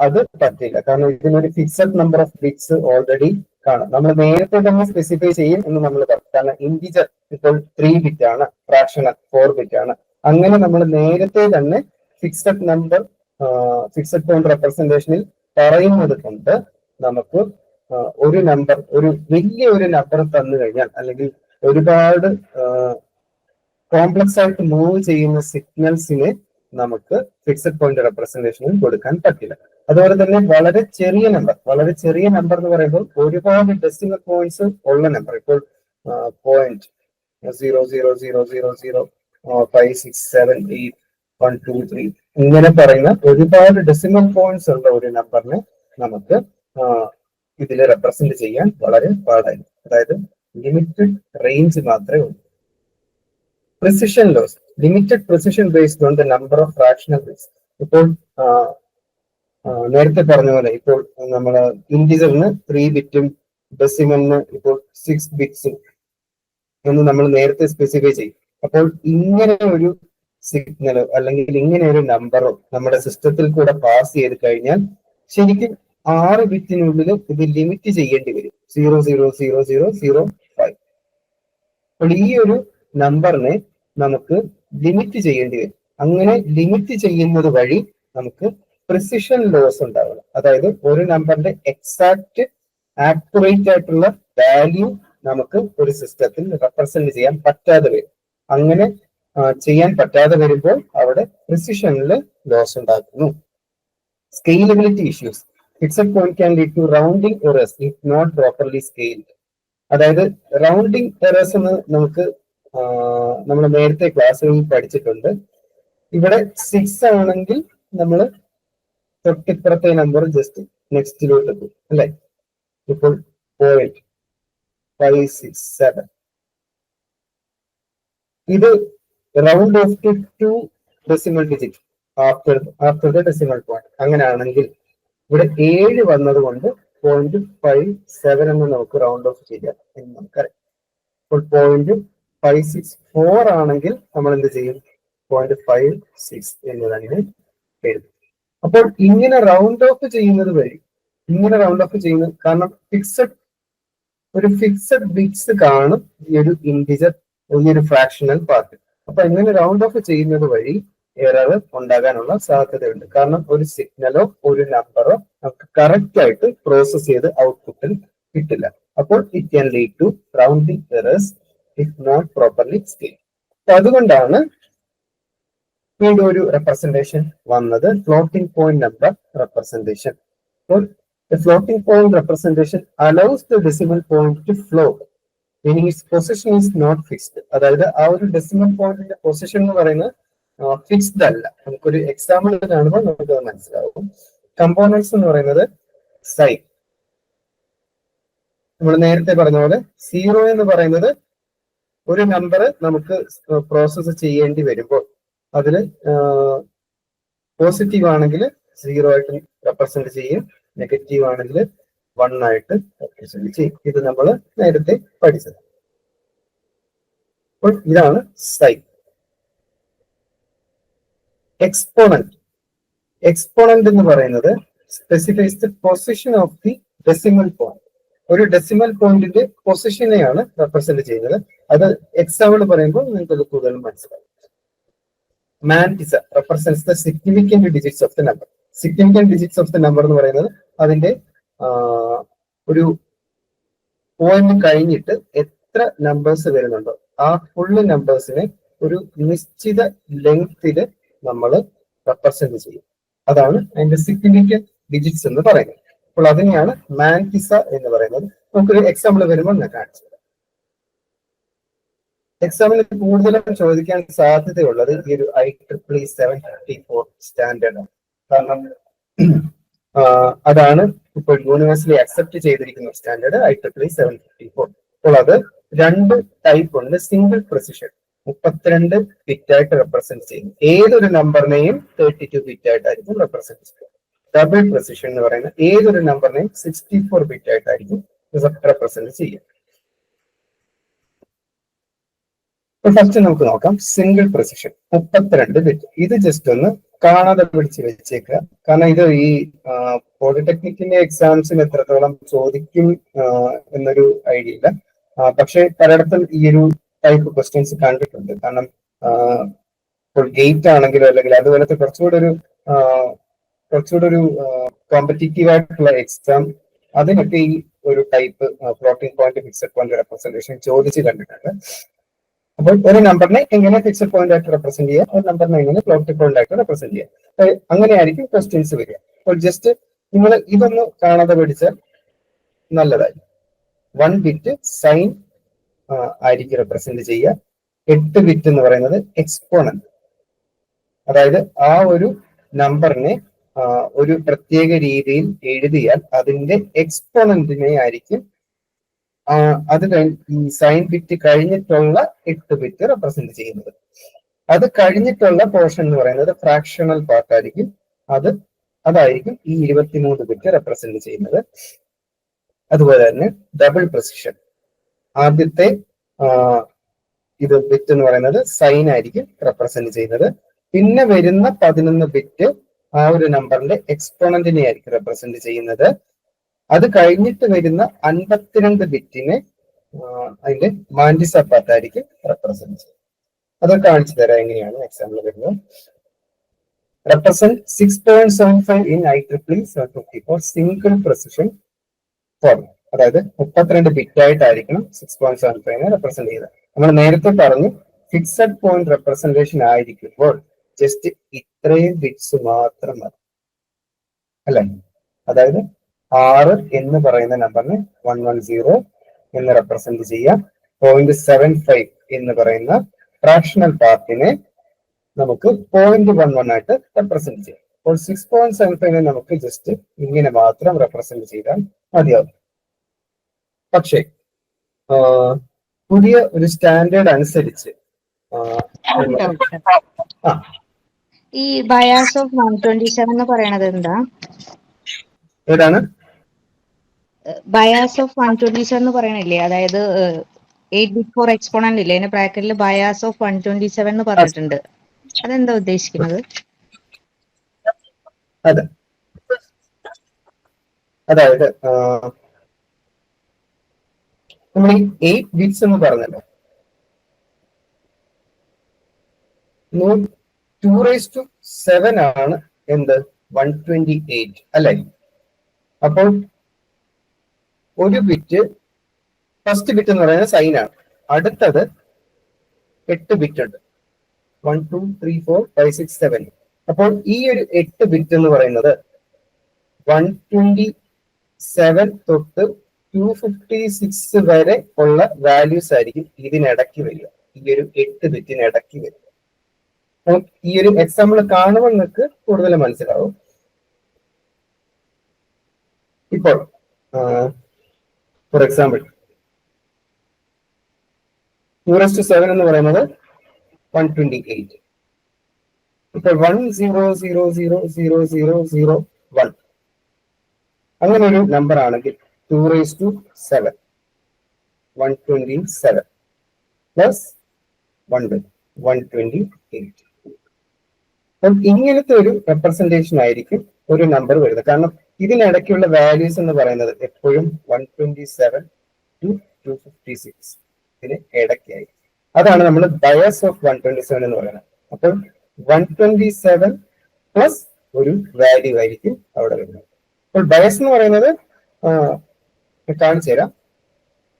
അത് പറ്റില്ല. കാരണം ഇതിനൊരു fixed number of bits already കാണും. നമ്മൾ നേരത്തെ തന്നെ സ്പെസിഫൈ ചെയ്യും എന്ന് നമ്മൾ പറഞ്ഞു. കാരണം ഇന്റിജർ ഇപ്പോൾ 3 ബിറ്റ് ആണ്, ഫ്രാക്ഷണൽ 4 ബിറ്റ് ആണ്. അങ്ങനെ നമ്മൾ നേരത്തെ തന്നെ ഫിക്സഡ് നമ്പർ, ഫിക്സഡ് പോയിന്റ് റെപ്രസെന്റേഷനിൽ പറയുന്നത് കൊണ്ട് നമുക്ക് ഒരു നമ്പർ, ഒരു വലിയ ഒരു നമ്പർ തന്നു കഴിഞ്ഞാൽ അല്ലെങ്കിൽ ഒരുപാട് കോംപ്ലക്സ് ആയിട്ട് മൂവ് ചെയ്യുന്ന സിഗ്നൽസിനെ നമുക്ക് ഫിക്സഡ് പോയിന്റ് റെപ്രസെന്റേഷനിൽ കൊടുക്കാൻ പറ്റില്ല. അതുപോലെ തന്നെ വളരെ ചെറിയ നമ്പർ എന്ന് പറയുമ്പോൾ ഒരുപാട് ഡെസിമൽ പോയിന്റ്സ് ഉള്ള നമ്പർ, ഇപ്പോൾ 0.00005678123 ഇങ്ങനെ പറയുന്ന ഒരുപാട് ഡെസിമൽ പോയിന്റ്സ് ഉള്ള ഒരു നമ്പറിനെ നമുക്ക് ഇതിൽ റെപ്രസെന്റ് ചെയ്യാൻ വളരെ പാടായിരിക്കും. അതായത് ലിമിറ്റഡ് റേഞ്ച് മാത്രമേ ഉള്ളൂ. Precision loss, limited precision based on the number of fractional bits. ഇപ്പോൾ നേരത്തെ പറഞ്ഞ പോലെ ഇപ്പോൾ നമ്മൾ ഇന്റിജറിന് 3 ബിറ്റും ഡെസിമലിന് ഇപ്പോൾ 6 ബിറ്റ്സും എന്ന് നമ്മൾ നേരത്തെ സ്പെസിഫൈ ചെയ്യും. അപ്പോൾ ഇങ്ങനെ ഒരു സിഗ്നലോ അല്ലെങ്കിൽ ഇങ്ങനെ ഒരു നമ്പറോ നമ്മുടെ സിസ്റ്റത്തിൽ കൂടെ പാസ് ചെയ്ത് കഴിഞ്ഞാൽ ശരിക്കും 6 ബിറ്റിനുള്ളിൽ ഇത് ലിമിറ്റ് ചെയ്യേണ്ടി വരും. 000005. അപ്പോൾ ഈ ഒരു നമ്പറിനെ നമുക്ക് ലിമിറ്റ് ചെയ്യേണ്ടി വരും. അങ്ങനെ ലിമിറ്റ് ചെയ്യുന്നത് വഴി നമുക്ക് പ്രിസിഷൻ ലോസ് ഉണ്ടാവുക. അതായത് ഒരു നമ്പറിന്റെ എക്സാക്ട് ആക്യുറേറ്റ് ആയിട്ടുള്ള വാല്യൂ നമുക്ക് ഒരു സിസ്റ്റത്തിൽ റെപ്രസെന്റ് ചെയ്യാൻ പറ്റാതെ വരും. അങ്ങനെ ചെയ്യാൻ പറ്റാതെ വരുമ്പോൾ അവിടെ പ്രിസിഷനിൽ ലോസ് ഉണ്ടാക്കുന്നു. Scalability issues. Fixed point can lead to rounding errors if not properly scaled. അതായത് റൗണ്ടിങ് എറേഴ്സ് എന്ന് നമുക്ക് നമ്മൾ നേരത്തെ ക്ലാസ്സുകളിൽ പഠിച്ചിട്ടുണ്ട്. ഇവിടെ 6 ആണെങ്കിൽ നമ്മൾ തൊട്ടിപ്പുറത്തെ നമ്പർ ജസ്റ്റ് നെക്സ്റ്റിലോട്ട് പോകും അല്ലെ. ഇപ്പോൾ 0.567 ഇത് round of two 2 decimal digit after the decimal point. അങ്ങനെയാണെങ്കിൽ ഇവിടെ 7 വന്നത് കൊണ്ട് 0.57 എന്ന് നമുക്ക് റൗണ്ട് ഓഫ് ചെയ്യാം എന്ന് നമുക്കറിയാം. ഇപ്പോൾ 0.564 ആണെങ്കിൽ നമ്മൾ എന്ത് ചെയ്യും? 0.56 എന്ന് തന്നെ എഴുതും. അപ്പോൾ ഇങ്ങനെ റൗണ്ട് ഓഫ് ചെയ്യുന്നത് വഴി, കാരണം ഒരു ഫിക്സഡ് ബിറ്റ്സ് കാണും ഈ ഒരു ഇന്റിജർ, ഈ ഒരു ഫ്രാക്ഷണൽ പാർട്ട്. അപ്പൊ ഇങ്ങനെ റൗണ്ട് ഓഫ് ചെയ്യുന്നത് വഴി എറർ ഉണ്ടാകാനുള്ള സാധ്യതയുണ്ട്. കാരണം ഒരു സിഗ്നലോ ഒരു നമ്പറോ നമുക്ക് കറക്റ്റ് ആയിട്ട് പ്രോസസ് ചെയ്ത് ഔട്ട്പുട്ടിൽ കിട്ടില്ല. അപ്പോൾ it can lead to rounding errors if not properly scale. അപ്പൊ അതുകൊണ്ടാണ് വീണ്ടും ഒരു റെപ്രസെന്റേഷൻ വന്നത്, ഫ്ലോട്ടിംഗ് പോയിന്റ് നമ്പർ റെപ്രസെന്റേഷൻ. അപ്പോൾ floating point representation allows the decimal point to float, meaning its position is not fixed. അതായത് ആ ഒരു ഡെസിമൽ പോയിന്റിന്റെ പൊസിഷൻ എന്ന് പറയുന്നത് ഫിക്സ്ഡ് അല്ല. നമുക്കൊരു എക്സാമ്പിൾ കാണുമ്പോൾ നമുക്ക് മനസ്സിലാവും. കമ്പോണൻസ് എന്ന് പറയുന്നത് സൈൻ. നമ്മൾ നേരത്തെ പറഞ്ഞ പോലെ 0 എന്ന് പറയുന്നത് ഒരു നമ്പർ നമുക്ക് പ്രോസസ്സ് ചെയ്യേണ്ടി വരുമ്പോൾ അതിൽ പോസിറ്റീവ് ആണെങ്കിൽ 0 ആയിട്ട് റെപ്രസെന്റ് ചെയ്യും, നെഗറ്റീവ് ആണെങ്കിൽ 1 ആയിട്ട് റെപ്രസെന്റ് ചെയ്യും. ഇത് നമ്മൾ നേരത്തെ പഠിച്ചത്. അപ്പോൾ ഇതാണ് സൈൻ. എക്സ്പോണന്റ് എന്ന് പറയുന്നത് specifies the position of the decimal point. ഒരു ഡെസിമൽ പോയിന്റിന്റെ പൊസിഷനെയാണ് റെപ്രസെന്റ് ചെയ്യുന്നത്. അത് എക്സാമ്പിൾ പറയുമ്പോൾ നിങ്ങൾക്ക് അത് കൂടുതൽ മനസ്സിലാവും. Mantissa represents the significant digits of the number. Significant digits of the number എന്ന് പറയുന്നത് അതിന്റെ ഒരു പോയിന്റ് കഴിഞ്ഞിട്ട് എത്ര നമ്പേഴ്സ് വരുന്നുണ്ടോ ആ ഫുള്ള് നമ്പേഴ്സിനെ ഒരു നിശ്ചിത ലെങ്തില് നമ്മൾ റെപ്രസെന്റ് ചെയ്യും. അതാണ് അതിന്റെ സിഗ്നിഫിക്കന്റ് ഡിജിറ്റ്സ് എന്ന് പറയുന്നത്. അപ്പോൾ അതിനെയാണ് മാൻറ്റിസ എന്ന് പറയുന്നത്. നമുക്കൊരു എക്സാമ്പിൾ വരുമ്പോൾ ഞാൻ കാണിച്ചു തരാം. എക്സാമിന് കൂടുതലും ചോദിക്കാൻ സാധ്യതയുള്ളത് ഈ ഒരു IEEE 754 സ്റ്റാൻഡേർഡ് ആണ്. കാരണം അതാണ് ഇപ്പോൾ യൂണിവേഴ്സിറ്റി അക്സെപ്റ്റ് ചെയ്തിരിക്കുന്ന സ്റ്റാൻഡേർഡ് IEEE 754. അപ്പോൾ അത് 2 ടൈപ്പ് ഉണ്ട്. സിംഗിൾ പ്രിസിഷൻ 32 ബിറ്റായിട്ട് റെപ്രസെന്റ് ചെയ്യും. ഏതൊരു നമ്പറിനെയും 32 ബിറ്റായിട്ടായിരിക്കും റെപ്രസെന്റ് ചെയ്യുക. ഡബിൾ പ്രിസിഷൻ എന്ന് പറയുന്ന ഏതൊരു നമ്പറിനെയും 64 ബിറ്റായിട്ടായിരിക്കും റെപ്രസെന്റ് ചെയ്യുക. ഫസ്റ്റ് നമുക്ക് നോക്കാം സിംഗിൾ പ്രിസിഷൻ 32 ബിറ്റ്. ഇത് ജസ്റ്റ് ഒന്ന് കാണാതെ പിടിച്ച് വെച്ചേക്കുക. കാരണം ഇത് ഈ പോളിടെക്നിക്കിന്റെ എക്സാംസിന് എത്രത്തോളം ചോദിക്കും എന്നൊരു ഐഡിയ ഇല്ല. പക്ഷെ പലയിടത്തും ഈ ഒരു ടൈപ്പ് ക്വസ്റ്റ്യൻസ് കണ്ടിട്ടുണ്ട്. കാരണം ഇപ്പോൾ ഗേറ്റ് ആണെങ്കിലോ അല്ലെങ്കിൽ അതുപോലത്തെ കുറച്ചുകൂടെ ഒരു കോമ്പറ്റീറ്റീവ് ആയിട്ടുള്ള എക്സാം അതിനൊക്കെ ഈ ഒരു type floating point fixed point representation ചോദിച്ച് കണ്ടിട്ടുണ്ട്. അപ്പോൾ ഒരു നമ്പറിനെ എങ്ങനെ ഫിക്സഡ് പോയിന്റ് ആയിട്ട് റെപ്രസെന്റ് ചെയ്യാം, ഒരു നമ്പറിനെ എങ്ങനെ ഫ്ലോട്ടിംഗ് പോയിന്റ് ആയിട്ട് റെപ്രസെന്റ് ചെയ്യാം, അങ്ങനെയായിരിക്കും ക്വസ്റ്റ്യൻസ് വരിക. അപ്പോൾ ജസ്റ്റ് നിങ്ങൾ ഇതൊന്ന് കാണാതെ പഠിച്ചാൽ നല്ലതായി. 1 ബിറ്റ് സൈൻ ആയിരിക്കും റെപ്രസെന്റ് ചെയ്യുക. 8 ബിറ്റ് എന്ന് പറയുന്നത് എക്സ്പോണന്റ്. അതായത് ആ ഒരു നമ്പറിനെ ഒരു പ്രത്യേക രീതിയിൽ എഴുതിയാൽ അതിന്റെ എക്സ്പോണന്റിനെ ആയിരിക്കും അത് ഈ സൈൻ ബിറ്റ് കഴിഞ്ഞിട്ടുള്ള 8 ബിറ്റ് റെപ്രസെന്റ് ചെയ്യുന്നത്. അത് കഴിഞ്ഞിട്ടുള്ള പോർഷൻ എന്ന് പറയുന്നത് ഫ്രാക്ഷണൽ പാർട്ട് ആയിരിക്കും. അതായിരിക്കും ഈ 23 ബിറ്റ് റെപ്രസെന്റ് ചെയ്യുന്നത്. അതുപോലെ തന്നെ ഡബിൾ പ്രിസിഷൻ, ആദ്യത്തെ ഇത് ബിറ്റ് എന്ന് പറയുന്നത് സൈൻ ആയിരിക്കും റെപ്രസെന്റ് ചെയ്യുന്നത്. പിന്നെ വരുന്ന 11 ബിറ്റ് ആ ഒരു നമ്പറിന്റെ എക്സ്പോണന്റിനെ ആയിരിക്കും റെപ്രസെന്റ് ചെയ്യുന്നത്. അത് കഴിഞ്ഞിട്ട് വരുന്ന 52 ബിറ്റിനെ അതിന്റെ മാൻഡിസ പാർട്ട് ആയിരിക്കും റെപ്രസെന്റ് ചെയ്യുന്നത്. അതൊക്കെ കാണിച്ചു തരാം എങ്ങനെയാണ് എക്സാമ്പിൾ വരുന്നത്. Represent 6.75 in IEEE 754 single precision form. അതായത് 32 ബിറ്റ് ആയിട്ടായിരിക്കണം 6.75 റെപ്രസെന്റ് ചെയ്തത്. നമ്മൾ നേരത്തെ പറഞ്ഞു ഫിക്സഡ് പോയിന്റ് റെപ്രസെന്റേഷൻ ആയിരിക്കുമ്പോൾ ജസ്റ്റ് ഇത്രയും ബിറ്റ്സ് മാത്രം മതി അല്ലെ. അതായത് 6 എന്ന് പറയുന്ന നമ്പറിനെ 110 എന്ന് റെപ്രസെന്റ് ചെയ്യാം. 0.75 എന്ന് പറയുന്ന ഫ്രാക്ഷണൽ പാർട്ടിനെ നമുക്ക് 0.11 ആയിട്ട് റെപ്രസെന്റ് ചെയ്യാം. അപ്പോൾ 6.75 നമുക്ക് ജസ്റ്റ് ഇങ്ങനെ മാത്രം റെപ്രസെന്റ് ചെയ്താൽ മതിയാവും. പക്ഷേ പുതിയ ഒരു സ്റ്റാൻഡേർഡ് അനുസരിച്ച് ഈ ബയാസ് ഓഫ് 127 എന്ന് പറയണത് എന്താ? ഏതാണ് ബയാസ് ഓഫ് 127 എന്ന് പറയണില്ലേ? അതായത് 8 bit for exponent ഇല്ലേ, അതിന്റെ ബ്രാക്കറ്റിൽ ബയാസ് ഓഫ് 127 എന്ന് പറഞ്ഞിട്ടുണ്ട്. അതെന്താ ഉദ്ദേശിക്കുന്നത്? അതായത് നമ്മൾ ഈ 8 ബിറ്റ്സ് എന്ന് പറഞ്ഞല്ലോ, 2⁻⁷ ആണ് എന്ത് 128 അല്ലെ. അപ്പോൾ ഒരു ബിറ്റ്, ഫസ്റ്റ് ബിറ്റ് എന്ന് പറയുന്നത് സൈൻ ആണ്. അടുത്തത് 8 ബിറ്റ് ഉണ്ട്, 1 2 3 4 5 6 7. അപ്പോൾ ഈ ഒരു 8 ബിറ്റ് എന്ന് പറയുന്നത് 127 തൊട്ട് 256 വരെ ഉള്ള വാല്യൂസ് ആയിരിക്കും ഇതിനിടയ്ക്ക് വരിക, ഈ ഒരു 8 ബിറ്റിനിടയ്ക്ക് വരിക. അപ്പം ഈ ഒരു എക്സാമ്പിൾ കാണുമ്പോൾ നിങ്ങൾക്ക് കൂടുതൽ മനസ്സിലാവും. ഇപ്പോൾ ഫോർ എക്സാമ്പിൾ 2⁻7 എന്ന് പറയുന്നത് 128. ഇപ്പോൾ 100000001 അങ്ങനെ ഒരു നമ്പർ ആണെങ്കിൽ 2⁻7 127 പ്ലസ് 128. അപ്പം ഇങ്ങനത്തെ ഒരു റെപ്രസെന്റേഷൻ ആയിരിക്കും ഒരു നമ്പർ വരുന്നത്. കാരണം ഇതിനിടയ്ക്കുള്ള വാല്യൂസ് എന്ന് പറയുന്നത് എപ്പോഴും 127 to 256 ഇതിന് ഇടയ്ക്കായി. അതാണ് നമ്മൾ ബയസ് ഓഫ് 127 എന്ന് പറയുന്നത്. അപ്പോൾ 127 പ്ലസ് ഒരു വാല്യൂ ആയിരിക്കും അവിടെ വരുന്നത്. അപ്പോൾ ബയസ് എന്ന് പറയുന്നത് കാണിച്ചു തരാം.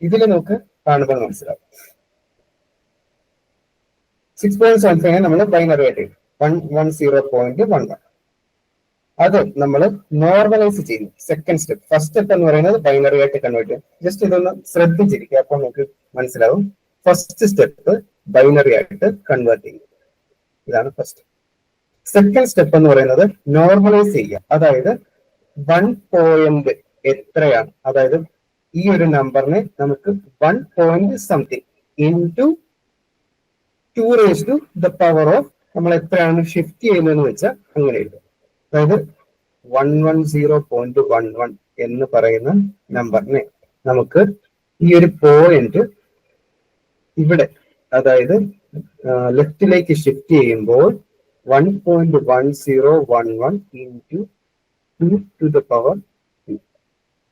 ഇതിൽ നമുക്ക് കാണുമ്പോൾ മനസ്സിലാവും. 6.75 നമ്മൾ ബൈനറി ആയിട്ട് 110.11 അത് നമ്മൾ നോർമലൈസ് ചെയ്യും. സെക്കൻഡ് സ്റ്റെപ്പ്, ഫസ്റ്റ് സ്റ്റെപ്പ് എന്ന് പറയുന്നത് ബൈനറി ആയിട്ട് കൺവേർട്ട് ചെയ്യും. ജസ്റ്റ് ഇതൊന്ന് ശ്രദ്ധിച്ചിരിക്കുക, അപ്പോൾ നമുക്ക് മനസ്സിലാവും. ഫസ്റ്റ് സ്റ്റെപ്പ് ബൈനറി ആയിട്ട് കൺവേർട്ട് ചെയ്യും, ഇതാണ് ഫസ്റ്റ്. സെക്കൻഡ് സ്റ്റെപ്പ് എന്ന് പറയുന്നത് നോർമലൈസ് ചെയ്യുക. അതായത് 1 പോയിന്റ് എത്രയാണ്, അതായത് ഈ ഒരു നമ്പറിനെ നമുക്ക് 1 പോയിന്റ് സംതിങ് ഇൻറ്റു 2⁻⁴ നമ്മൾ എത്രയാണ് ഷിഫ്റ്റ് ചെയ്യുന്നതെന്ന് വെച്ചാൽ അങ്ങനെ എഴുതും. അതായത് 110.11 എന്ന് പറയുന്ന നമ്പറിനെ നമുക്ക് ഈ ഒരു പോയിന്റ് ഇവിടെ, അതായത് ലെഫ്റ്റിലേക്ക് ഷിഫ്റ്റ് ചെയ്യുമ്പോൾ 1.1011 ഇൻറ്റു 2⁻²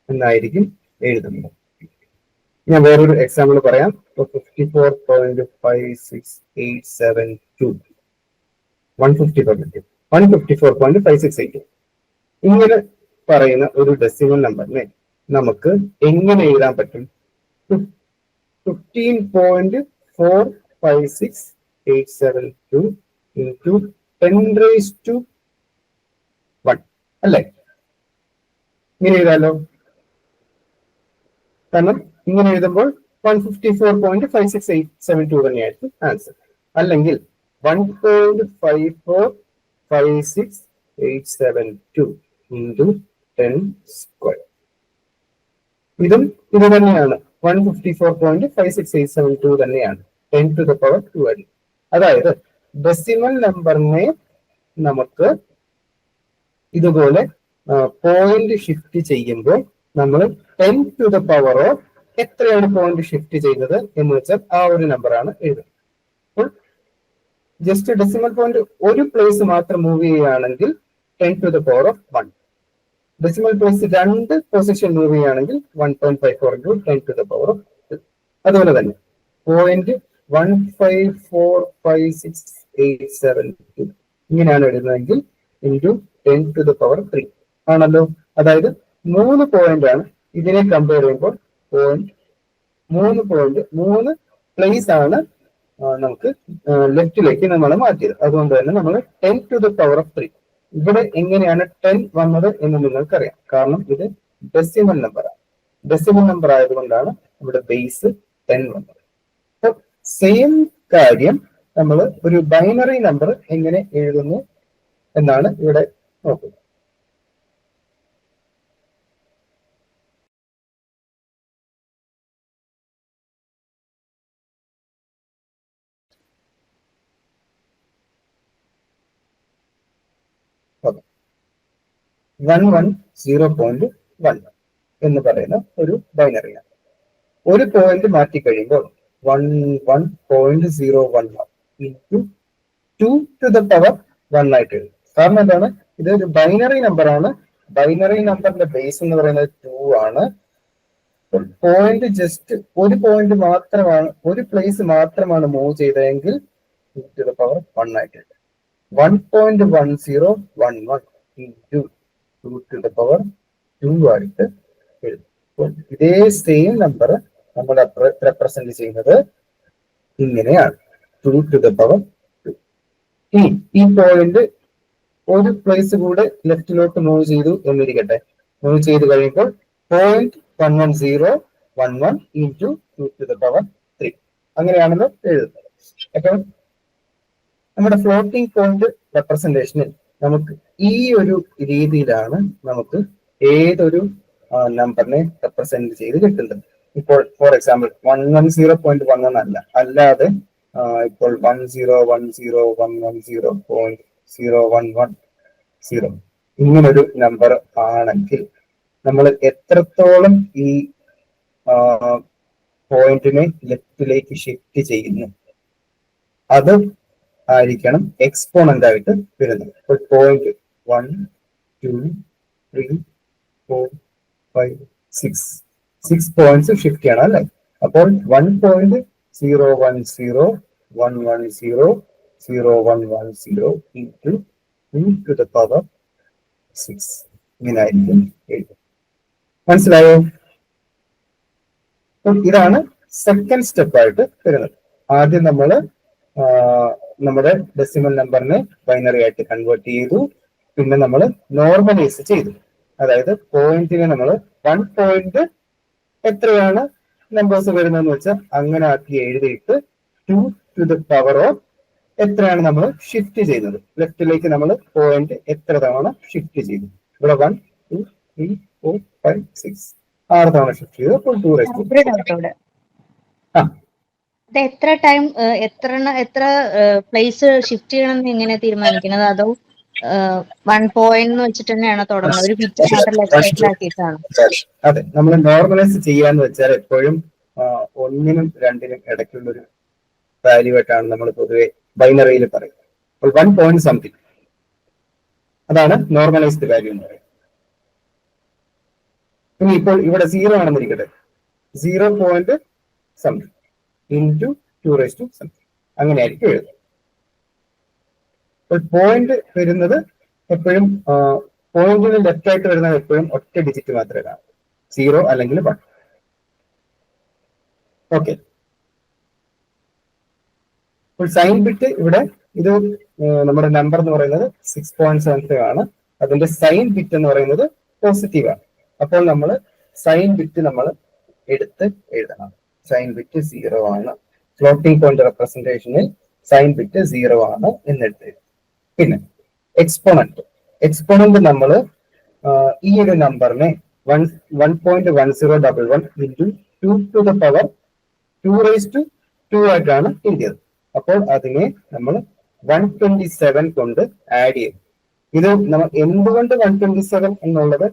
എന്നായിരിക്കും എഴുതുന്നത്. ഞാൻ വേറൊരു എക്സാമ്പിൾ പറയാം. 54.56872 154.568 ഇങ്ങനെ പറയുന്ന ഒരു ഡെസിമൽ നമ്പറിനെ നമുക്ക് എങ്ങനെ എഴുതാൻ പറ്റും? 15.45672 ഇൻറ്റു 10⁻1 അല്ലേ? ഇങ്ങനെ എഴുതാലോ. കാരണം ഇങ്ങനെ എഴുതുമ്പോൾ 154.56872 തന്നെയായിരിക്കും ആൻസർ. അല്ലെങ്കിൽ 1.5456872 ഇൻറ്റു 10². ഇതും ഇത് തന്നെയാണ് 154.56872 തന്നെയാണ് 10⁻². അതായത് ഡെസിമൽ നമ്പറിനെ നമുക്ക് ഇതുപോലെ പോയിന്റ് ഷിഫ്റ്റ് ചെയ്യുമ്പോൾ നമ്മൾ 10⁻, എത്രയാണ് പോയിന്റ് ഷിഫ്റ്റ് ചെയ്യുന്നത് എന്ന് വെച്ചാൽ ആ ഒരു നമ്പറാണ് എഴുതുന്നത്. അപ്പോൾ ജസ്റ്റ് ഡെസിമൽ പോയിന്റ് ഒരു പ്ലേസ് മാത്രം മൂവ് ചെയ്യുകയാണെങ്കിൽ 10⁻1. ഡെസിമൽ പ്ലേസ് 2 പൊസിഷൻ മൂവ് ചെയ്യുകയാണെങ്കിൽ 1.54 × 10⁻². അതുപോലെ തന്നെ പോയിന്റ് 1545687 ഇങ്ങനെയാണ് എഴുതുന്നതെങ്കിൽ ഇൻറ്റു 10⁻3 ആണല്ലോ. അതായത് 3 പോയിന്റ് ആണ്. ഇതിനെ കമ്പയർ ചെയ്യുമ്പോൾ മൂന്ന് പ്ലേസ് ആണ് നമുക്ക് ലെഫ്റ്റിലേക്ക് നമ്മൾ മാറ്റിയത്. അതുകൊണ്ട് തന്നെ നമ്മൾ 10⁻3. ഇവിടെ എങ്ങനെയാണ് 10 വന്നത് എന്ന് നിങ്ങൾക്കറിയാം, കാരണം ഇത് ഡെസിമൽ നമ്പറാണ്. ഡെസിമൽ നമ്പർ ആയതുകൊണ്ടാണ് ഇവിടെ ബേസ് 10 വന്നത്. അപ്പൊ സെയിം കാര്യം നമ്മൾ ഒരു ബൈനറി നമ്പർ എങ്ങനെ എഴുതുന്നു എന്നാണ് ഇവിടെ നോക്കുന്നത്. Okay. 110.11 എന്ന് പറയുന്ന ഒരു ബൈനറി നമ്പർ. ഒരു പോയിന്റ് മാറ്റി കഴിയുമ്പോൾ 11.011 ഇൻറ്റു 2⁻1 ആയിട്ട് എഴുതും. കാരണം എന്താണ്, ഇത് ഒരു ബൈനറി നമ്പർ ആണ്. ബൈനറി നമ്പറിന്റെ ബേസ് എന്ന് പറയുന്നത് 2 ആണ്. പോയിന്റ് ജസ്റ്റ് ഒരു പോയിന്റ് മാത്രമാണ്, ഒരു പ്ലേസ് മാത്രമാണ് മൂവ് ചെയ്തതെങ്കിൽ 2⁻1 ആയിട്ട് എഴുതും. 1.1011 ഇൻറ്റു 2⁻2 ആയിട്ട് എഴുതും. ഇതേ സെയിം നമ്പർ നമ്മൾ റെപ്രസെന്റ് ചെയ്യുന്നത് ഇങ്ങനെയാണ്, 2⁻2. ഇനി ഈ പോയിന്റ് ഒരു പ്ലേസ് കൂടെ ലെഫ്റ്റിലോട്ട് മൂവ് ചെയ്തു എന്നിരിക്കട്ടെ. മൂവ് ചെയ്ത് കഴിയുമ്പോൾ 0.11011 ഇൻറ്റു 2⁻3 അങ്ങനെയാണല്ലോ എഴുതുന്നത്. അപ്പം നമ്മുടെ ഫ്ലോട്ടിംഗ് പോയിന്റ് റെപ്രസെന്റേഷനിൽ നമുക്ക് ഈ ഒരു രീതിയിലാണ് നമുക്ക് ഏതൊരു നമ്പറിനെ റെപ്രസെന്റ് ചെയ്ത് കിട്ടുന്നത്. ഇപ്പോൾ ഫോർ എക്സാമ്പിൾ 110.11 അല്ലാതെ ഇപ്പോൾ 1010110.0110 ഇങ്ങനൊരു നമ്പർ ആണെങ്കിൽ നമ്മൾ എത്രത്തോളം ഈ പോയിന്റിനെ ലെഫ്റ്റിലേക്ക് ഷിഫ്റ്റ് ചെയ്യുന്നു അത് ആയിരിക്കണം എക്സ്പോണന്റ് ആയിട്ട് വരുന്നത്. ഇപ്പോൾ പോയിന്റ് 1, 2, 3, 4, 5, 6 പോയിന്റ്സ് ഷിഫ്റ്റ് ചെയ്യണം അല്ലെ. അപ്പോൾ 1.010110010 ഇൻറ്റു 2⁻6 ഇങ്ങനായിരിക്കും എഴുതും. മനസ്സിലായോ? ഇതാണ് സെക്കൻഡ് സ്റ്റെപ്പ് ആയിട്ട് വരുന്നത്. ആദ്യം നമ്മൾ നമ്മുടെ ഡെസിമൽ നമ്പറിനെ ബൈനറി ആയിട്ട് കൺവേർട്ട് ചെയ്തു. പിന്നെ നമ്മൾ നോർമലൈസ് ചെയ്തു. അതായത് പോയിന്റിനെ നമ്മൾ 1 പോയിന്റ് എത്രയാണ് നമ്പേഴ്സ് വരുന്നതെന്ന് വെച്ചാൽ അങ്ങനെ ആക്കി എഴുതിയിട്ട് 2⁻, എത്രയാണ് നമ്മൾ ഷിഫ്റ്റ് ചെയ്യുന്നത് ലെഫ്റ്റിലേക്ക്, നമ്മൾ പോയിന്റ് എത്ര തവണ ഷിഫ്റ്റ് ചെയ്തു. ഇവിടെ 1, 2, 3, 4, 5, 6 6 തവണ ഷിഫ്റ്റ് ചെയ്തു. അപ്പോൾ 2⁻. എത്ര ടൈം എത്ര പ്ലേസ് ഷിഫ്റ്റ് ചെയ്യണം എന്ന് എങ്ങനെ തീരുമാനിക്കുന്നത്? അതോ 1 പോയിന്റ് വെച്ചിട്ട് തന്നെയാണോ തുടങ്ങുന്നത്? ഒരു ബിറ്റ് മാത്രം ലെഫ്റ്റ് സൈഡിലാക്കിയിട്ടാണ്? അതെ, നമ്മൾ നോർമലൈസ് ചെയ്യാന്ന് വെച്ചാൽ എപ്പോഴും 1നും 2നും ഇടയ്ക്കുള്ള ഒരു വാല്യൂ ആയിട്ടാണ് നമ്മൾ പൊതുവെ ബൈനറിയിൽ പറയുന്നത്. അപ്പോൾ 1 പോയിന്റ് സംതിങ് അതാണ് നോർമലൈസ്ഡ് വാല്യൂ എന്ന് പറയുന്നത്. ഇനി ഇപ്പോൾ ഇവിടെ 0 ആണെന്നിരിക്കട്ടെ, 0 പോയിന്റ് സംതിങ് ഇൻറ്റു 2⁻, അങ്ങനെയായിരിക്കും എഴുതുന്നത്. പോയിന്റ് വരുന്നത് എപ്പോഴും പോയിന്റിന് ലെഫ്റ്റ് ആയിട്ട് വരുന്നത് എപ്പോഴും ഒറ്റ ഡിജിറ്റ് മാത്രമേ കാണൂ, 0 അല്ലെങ്കിൽ 1. ഓക്കെ, ഇപ്പോൾ സൈൻ ബിറ്റ് ഇവിടെ ഇത് നമ്മുടെ നമ്പർ എന്ന് പറയുന്നത് 6.75 ആണ്. അതിന്റെ സൈൻ ബിറ്റ് എന്ന് പറയുന്നത് പോസിറ്റീവ് ആണ്. അപ്പോൾ നമ്മൾ സൈൻ ബിറ്റ് നമ്മൾ എടുത്ത് എഴുതണം. സൈൻ ബിറ്റ് 0 ആണ്. ഫ്ലോട്ടിംഗ് പോയിന്റ് റെപ്രസെന്റേഷനിൽ സൈൻ ബിറ്റ് 0 ആണ് എന്നെടുത്ത്. പിന്നെ എക്സ്പോണന്റ് നമ്മൾ ഈ ഒരു നമ്പറിനെ 1.1011 into 2 to the power 2 raised to 2 ആയിട്ടാണ് എഴുതിയത്. അപ്പോൾ അതിനെ നമ്മൾ 127 കൊണ്ട് ആഡ് ചെയ്യും. ഇത് നമ്മൾ എന്തുകൊണ്ട് 127 എന്നുള്ളത്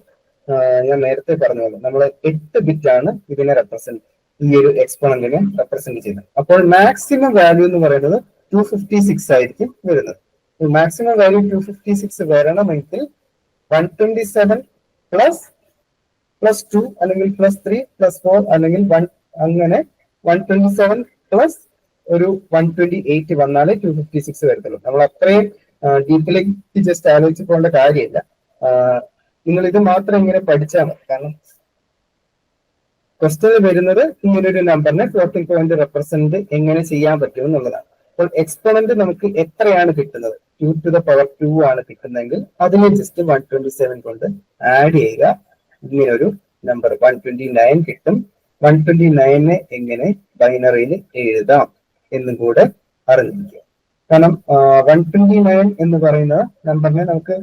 ഞാൻ നേരത്തെ പറഞ്ഞത്, നമ്മൾ 8 ബിറ്റ് ആണ് ഇതിനെ റെപ്രസെന്റ്, ഈ ഒരു എക്സ്പോണന്റിനെ റെപ്രസെന്റ് ചെയ്യുന്നത്. അപ്പോൾ മാക്സിമം വാല്യൂ എന്ന് പറയുന്നത് 256 ആയിരിക്കും വരുന്നത്. മാക്സിമം വാല്യൂ 256 വരണമെങ്കിൽ 127 പ്ലസ് 2 അല്ലെങ്കിൽ +3 +4 അല്ലെങ്കിൽ 1 അങ്ങനെ 127 പ്ലസ് ഒരു 128 വന്നാലേ 256 വരത്തുള്ളൂ. നമ്മൾ അത്രയും ഡീപ്പിലേക്ക് ജസ്റ്റ് ആലോചിച്ച് പോകേണ്ട കാര്യമില്ല. നിങ്ങൾ ഇത് മാത്രം ഇങ്ങനെ പഠിച്ചാൽ മതി. കാരണം ക്വസ്റ്റ്യൻ വരുന്നത് ഇങ്ങനൊരു നമ്പറിനെ ഫ്ലോട്ടിംഗ് പോയിന്റ് റെപ്രസെന്റ് എങ്ങനെ ചെയ്യാൻ പറ്റും എന്നുള്ളതാണ്. അപ്പോൾ എക്സ്പോണന്റ് നമുക്ക് എത്രയാണ് കിട്ടുന്നത്, 2 to the power 2 ആണ് കിട്ടുന്നതെങ്കിൽ അതിനെ ജസ്റ്റ് 127 കൊണ്ട് ആഡ് ചെയ്യുക. ഇങ്ങനെ ഒരു നമ്പർ 129 കിട്ടും. 129നെ എങ്ങനെ ബൈനറിയിൽ എഴുതാം എന്നും കൂടെ അറിഞ്ഞിരിക്കുക. കാരണം 129 എന്ന് പറയുന്ന നമ്പറിനെ നമുക്ക്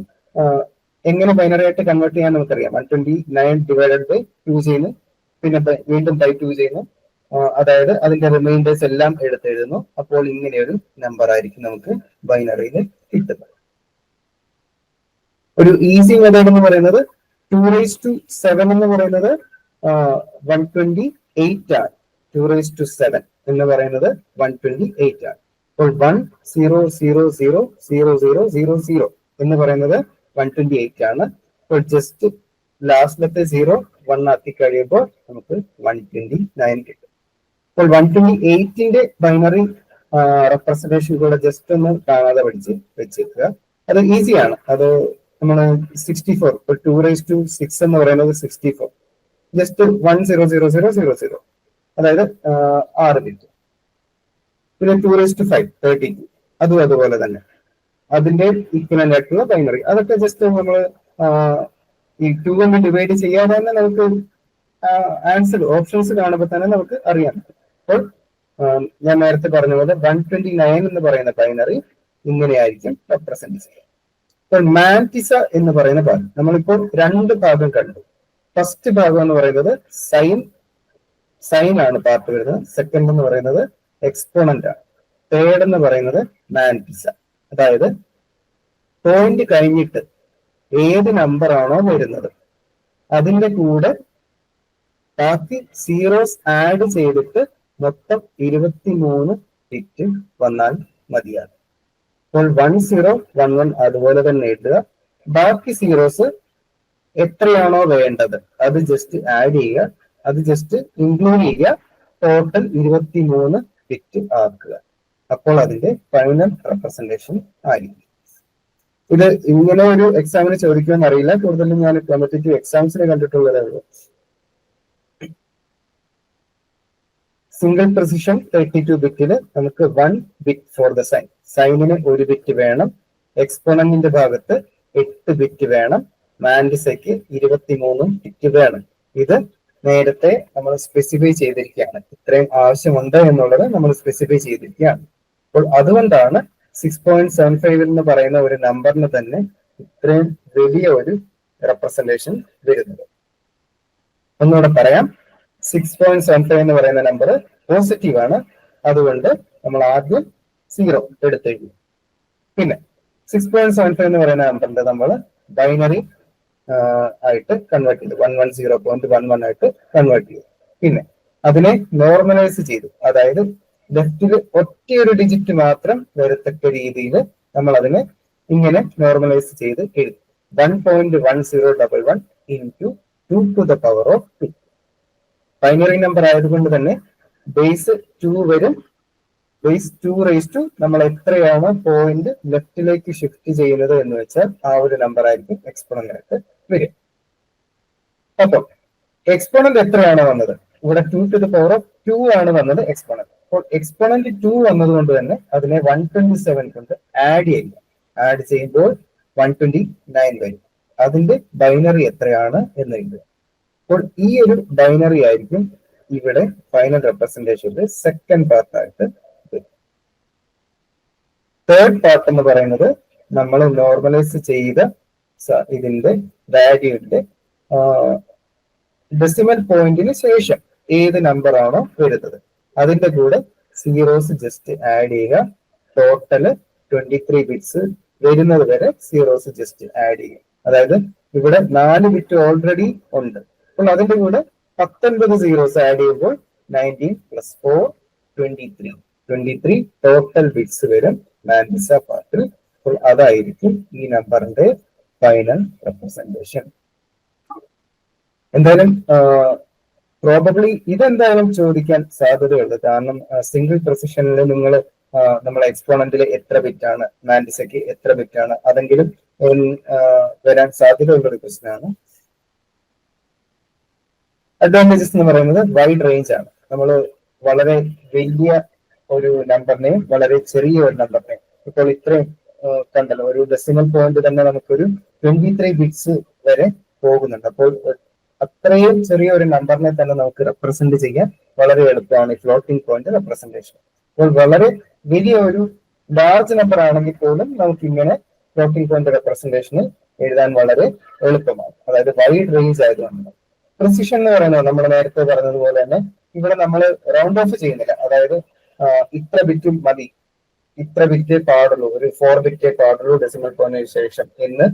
എങ്ങനെ ബൈനറി ആയിട്ട് കൺവേർട്ട് ചെയ്യാൻ നമുക്കറിയാം. 129 ഡിവൈഡഡ് ബൈ 2 ചെയ്യുന്നു, പിന്നെ വീണ്ടും ബൈ 2 ചെയ്യുന്നു. അതായത് അതിന്റെ റിമൈൻഡേഴ്സ് എല്ലാം എടുത്തെഴുതുന്നു. അപ്പോൾ ഇങ്ങനെ ഒരു നമ്പർ ആയിരിക്കും നമുക്ക് ബൈനറിയിൽ കിട്ടുന്നത്. ഒരു ഈസി മെത്തേഡ് എന്ന് പറയുന്നത് 2 raised to 7 എന്ന് പറയുന്നത് 128 ആണ്. 2 raised to 7 എന്ന് പറയുന്നത് 128 ആണ്. അപ്പോൾ 1000000 എന്ന് പറയുന്നത് 128 ആണ്. അപ്പോൾ ജസ്റ്റ് ലാസ്റ്റിലത്തെ 0 1 ആക്കി കഴിയുമ്പോൾ നമുക്ക് 129 കിട്ടും. അപ്പോൾ 128ന്റെ ബൈനറി റെപ്രസെന്റേഷൻ കൂടെ ജസ്റ്റ് ഒന്ന് കാണാതെ പഠിച്ച് വെച്ചേക്കുക. അത് ഈസിയാണ്. അത് നമ്മൾ 64, 2 raised to 6 എന്ന് പറയുന്നത് 64, ജസ്റ്റ് 100000, അതായത് 6 ബിറ്റ്. പിന്നെ 2 raised to 5 32, അതും അതുപോലെ തന്നെ അതിന്റെ ഈക്വലന്റ് ആയിട്ടുള്ള ബൈനറി. അതൊക്കെ ജസ്റ്റ് നമ്മൾ ഈ 2 കൊണ്ട് ഡിവൈഡ് ചെയ്യാതെ തന്നെ നമുക്ക് ആൻസർ ഓപ്ഷൻസ് കാണുമ്പോൾ തന്നെ നമുക്ക് അറിയാം. അപ്പോൾ ഞാൻ നേരത്തെ പറഞ്ഞ പോലെ 129 എന്ന് പറയുന്ന ബൈനറി ഇങ്ങനെയായിരിക്കും റെപ്രസെന്റ് ചെയ്യുക. ഇപ്പോൾ മാന്റിസ എന്ന് പറയുന്ന ഭാഗം നമ്മളിപ്പോൾ 2 ഭാഗം കണ്ടു. ഫസ്റ്റ് ഭാഗം എന്ന് പറയുന്നത് സൈൻ ആണ് പാർട്ട് വരുന്നത്. സെക്കൻഡ് എന്ന് പറയുന്നത് എക്സ്പോണന്റ് ആണ്. തേർഡ് എന്ന് പറയുന്നത് മാന്റിസ. അതായത് പോയിന്റ് കഴിഞ്ഞിട്ട് ഏത് നമ്പർ ആണോ വരുന്നത് അതിന്റെ കൂടെ ബാക്കി സീറോസ് ആഡ് ചെയ്തിട്ട് മൊത്തം 23 ബിറ്റ് വന്നാൽ മതിയാണ്. അപ്പോൾ 1011 അതുപോലെ തന്നെ എഴുതുക. ബാക്കി സീറോസ് എത്രയാണോ വേണ്ടത് അത് ജസ്റ്റ് ആഡ് ചെയ്യുക, അത് ജസ്റ്റ് ഇൻക്ലൂഡ് ചെയ്യുക. ടോട്ടൽ 23 ബിറ്റ് ആക്കുക. അപ്പോൾ അതിന്റെ ഫൈനൽ റെപ്രസെന്റേഷൻ ആയിരിക്കും. ഇത് ഇങ്ങനെ ഒരു എക്സാമിന് ചോദിക്കുമെന്ന് അറിയില്ല. കൂടുതലും ഞാൻ കോമ്പറ്റേറ്റീവ് എക്സാംസിന് കണ്ടിട്ടുള്ളതേ ഉള്ളൂ. സിംഗിൾ പ്രിസിഷൻ 32 ബിറ്റില് നമുക്ക് 1 ബിറ്റ് ഫോർ ദ സൈൻ. സൈനിന് 1 ബിറ്റ് വേണം. എക്സ്പോണന്റിന്റെ ഭാഗത്ത് 8 ബിറ്റ് വേണം. മാൻഡിസയ്ക്ക് 23 ബിറ്റ് വേണം. ഇത് നേരത്തെ നമ്മൾ സ്പെസിഫൈ ചെയ്തിരിക്കുകയാണ്. ഇത്രയും ആവശ്യമുണ്ട് എന്നുള്ളത് നമ്മൾ സ്പെസിഫൈ ചെയ്തിരിക്കുകയാണ്. അപ്പോൾ അതുകൊണ്ടാണ് 6.75 എന്ന് പറയുന്ന ഒരു നമ്പറിന് തന്നെ ഇത്രയും വലിയ ഒരു റെപ്രസെന്റേഷൻ വരുന്നത്. ഒന്നുകൂടെ പറയാം, 6.75 എന്ന് പറയുന്ന നമ്പർ പോസിറ്റീവ് ആണ്. അതുകൊണ്ട് നമ്മൾ ആദ്യം 0 എടുത്തെഴുതി. പിന്നെ 6.75 എന്ന് പറയുന്ന നമ്പറിന്റെ നമ്മൾ ബൈനറി ആയിട്ട് കൺവേർട്ട് ചെയ്തു. 110.11 ആയിട്ട് കൺവേർട്ട് ചെയ്തു. പിന്നെ അതിനെ നോർമലൈസ് ചെയ്തു. അതായത് ലെഫ്റ്റിൽ ഒറ്റയൊരു ഡിജിറ്റ് മാത്രം വരത്തക്ക രീതിയിൽ നമ്മൾ അതിനെ ഇങ്ങനെ നോർമലൈസ് ചെയ്ത് എഴുതി. 1.1011 into 2 to the power of 2. Binary number ആയതുകൊണ്ട് തന്നെ ബേസ് 2 വരും. ബേസ് 2 raised to നമ്മൾ എത്രയാണ് പോയിന്റ് ലെഫ്റ്റിലേക്ക് ഷിഫ്റ്റ് ചെയ്യുന്നത് എന്ന് വെച്ചാൽ ആ ഒരു നമ്പർ ആയിരിക്കും എക്സ്പോണന്റ് ആയിട്ട് വരും. അപ്പോൾ എക്സ്പോണന്റ് എത്രയാണ് വന്നത്? ഇവിടെ 2 to the power of 2 ആണ് വന്നത് എക്സ്പോണന്റ്. അപ്പോൾ എക്സ്പോണന്റ് 2 വന്നതുകൊണ്ട് തന്നെ അതിനെ 127 കൊണ്ട് ആഡ് ചെയ്യുക. ആഡ് ചെയ്യുമ്പോൾ 129 വരും. അതിന്റെ ബൈനറി എത്രയാണ് എന്ന് എഴുതുക. അപ്പോൾ ഈ ഒരു ബൈനറി ആയിരിക്കും ഇവിടെ ഫൈനൽ റെപ്രസെന്റേഷന്റെ സെക്കൻഡ് പാർട്ടായിട്ട് വരും. തേർഡ് പാർട്ട് എന്ന് പറയുന്നത് നമ്മൾ നോർമലൈസ് ചെയ്ത ഇതിന്റെ വാല്യൂന്റെ ഡെസിമൽ പോയിന്റിന് ശേഷം ഏത് നമ്പർ ആണോ വരുന്നത് അതിന്റെ കൂടെ സീറോസ് ജസ്റ്റ് ആഡ് ചെയ്യുക. ടോട്ടല് 23 ബിറ്റ്സ് വരുന്നത് വരെ സീറോസ് ജസ്റ്റ് ആഡ് ചെയ്യുക. അതായത് ഇവിടെ 4 ബിറ്റ് ഓൾറെഡി ഉണ്ട്. അപ്പോൾ അതിന്റെ കൂടെ 19 സീറോസ് ആഡ് ചെയ്യുമ്പോൾ 19 പ്ലസ് 4 23 ടോട്ടൽ ബിറ്റ്സ് വരും മാൻഡിസ പാർട്ടിൽ. അപ്പോൾ അതായിരിക്കും ഈ നമ്പറിന്റെ ഫൈനൽ റെപ്രസെന്റേഷൻ. എന്തായാലും പ്രോബബ്ലി ഇതെന്തായാലും ചോദിക്കാൻ സാധ്യതയുണ്ട്. കാരണം സിംഗിൾ പ്രിസിഷനിൽ നിങ്ങൾ നമ്മളെ എക്സ്പോണന്റിൽ എത്ര ബിറ്റാണ്, മാൻഡിസയ്ക്ക് എത്ര ബിറ്റാണ്, അതെങ്കിലും വരാൻ സാധ്യതയുള്ള ഒരു ക്വസ്റ്റ്യനാണ്. അഡ്വാൻറ്റേജസ് എന്ന് പറയുന്നത് വൈഡ് റേഞ്ച് ആണ്. നമ്മൾ വളരെ വലിയ ഒരു നമ്പറിനെയും വളരെ ചെറിയ ഒരു നമ്പറിനെയും, ഇപ്പോൾ ഇത്രയും കണ്ടല്ലോ, ഒരു ഡെസിമൽ പോയിന്റ് തന്നെ നമുക്കൊരു 23 ബിറ്റ്സ് വരെ പോകുന്നുണ്ട്. അപ്പോൾ അത്രയും ചെറിയ ഒരു നമ്പറിനെ തന്നെ നമുക്ക് റെപ്രസെന്റ് ചെയ്യാൻ വളരെ എളുപ്പമാണ് ഈ ഫ്ലോട്ടിംഗ് പോയിന്റ് റെപ്രസെന്റേഷൻ. അപ്പോൾ വളരെ വലിയ ഒരു ലാർജ് നമ്പർ ആണെങ്കിൽ പോലും നമുക്ക് ഇങ്ങനെ ഫ്ലോട്ടിംഗ് പോയിന്റ് റെപ്രസെന്റേഷന് എഴുതാൻ വളരെ എളുപ്പമാണ്. അതായത് വൈഡ് റേഞ്ച് ആയതുകൊണ്ട്. പ്രിസിഷൻ എന്ന് പറയുന്നത് നമ്മൾ നേരത്തെ പറഞ്ഞതുപോലെ തന്നെ ഇവിടെ നമ്മൾ റൗണ്ട് ഓഫ് ചെയ്യുന്നില്ല. അതായത് ഇത്ര ബിറ്റും മതി, ഇത്ര ബിറ്റേ പാടുള്ളൂ, ഒരു 4 ബിറ്റേ പാടുള്ളൂ ഡെസിമൽ പോയിന്റിന് ശേഷം എന്ന്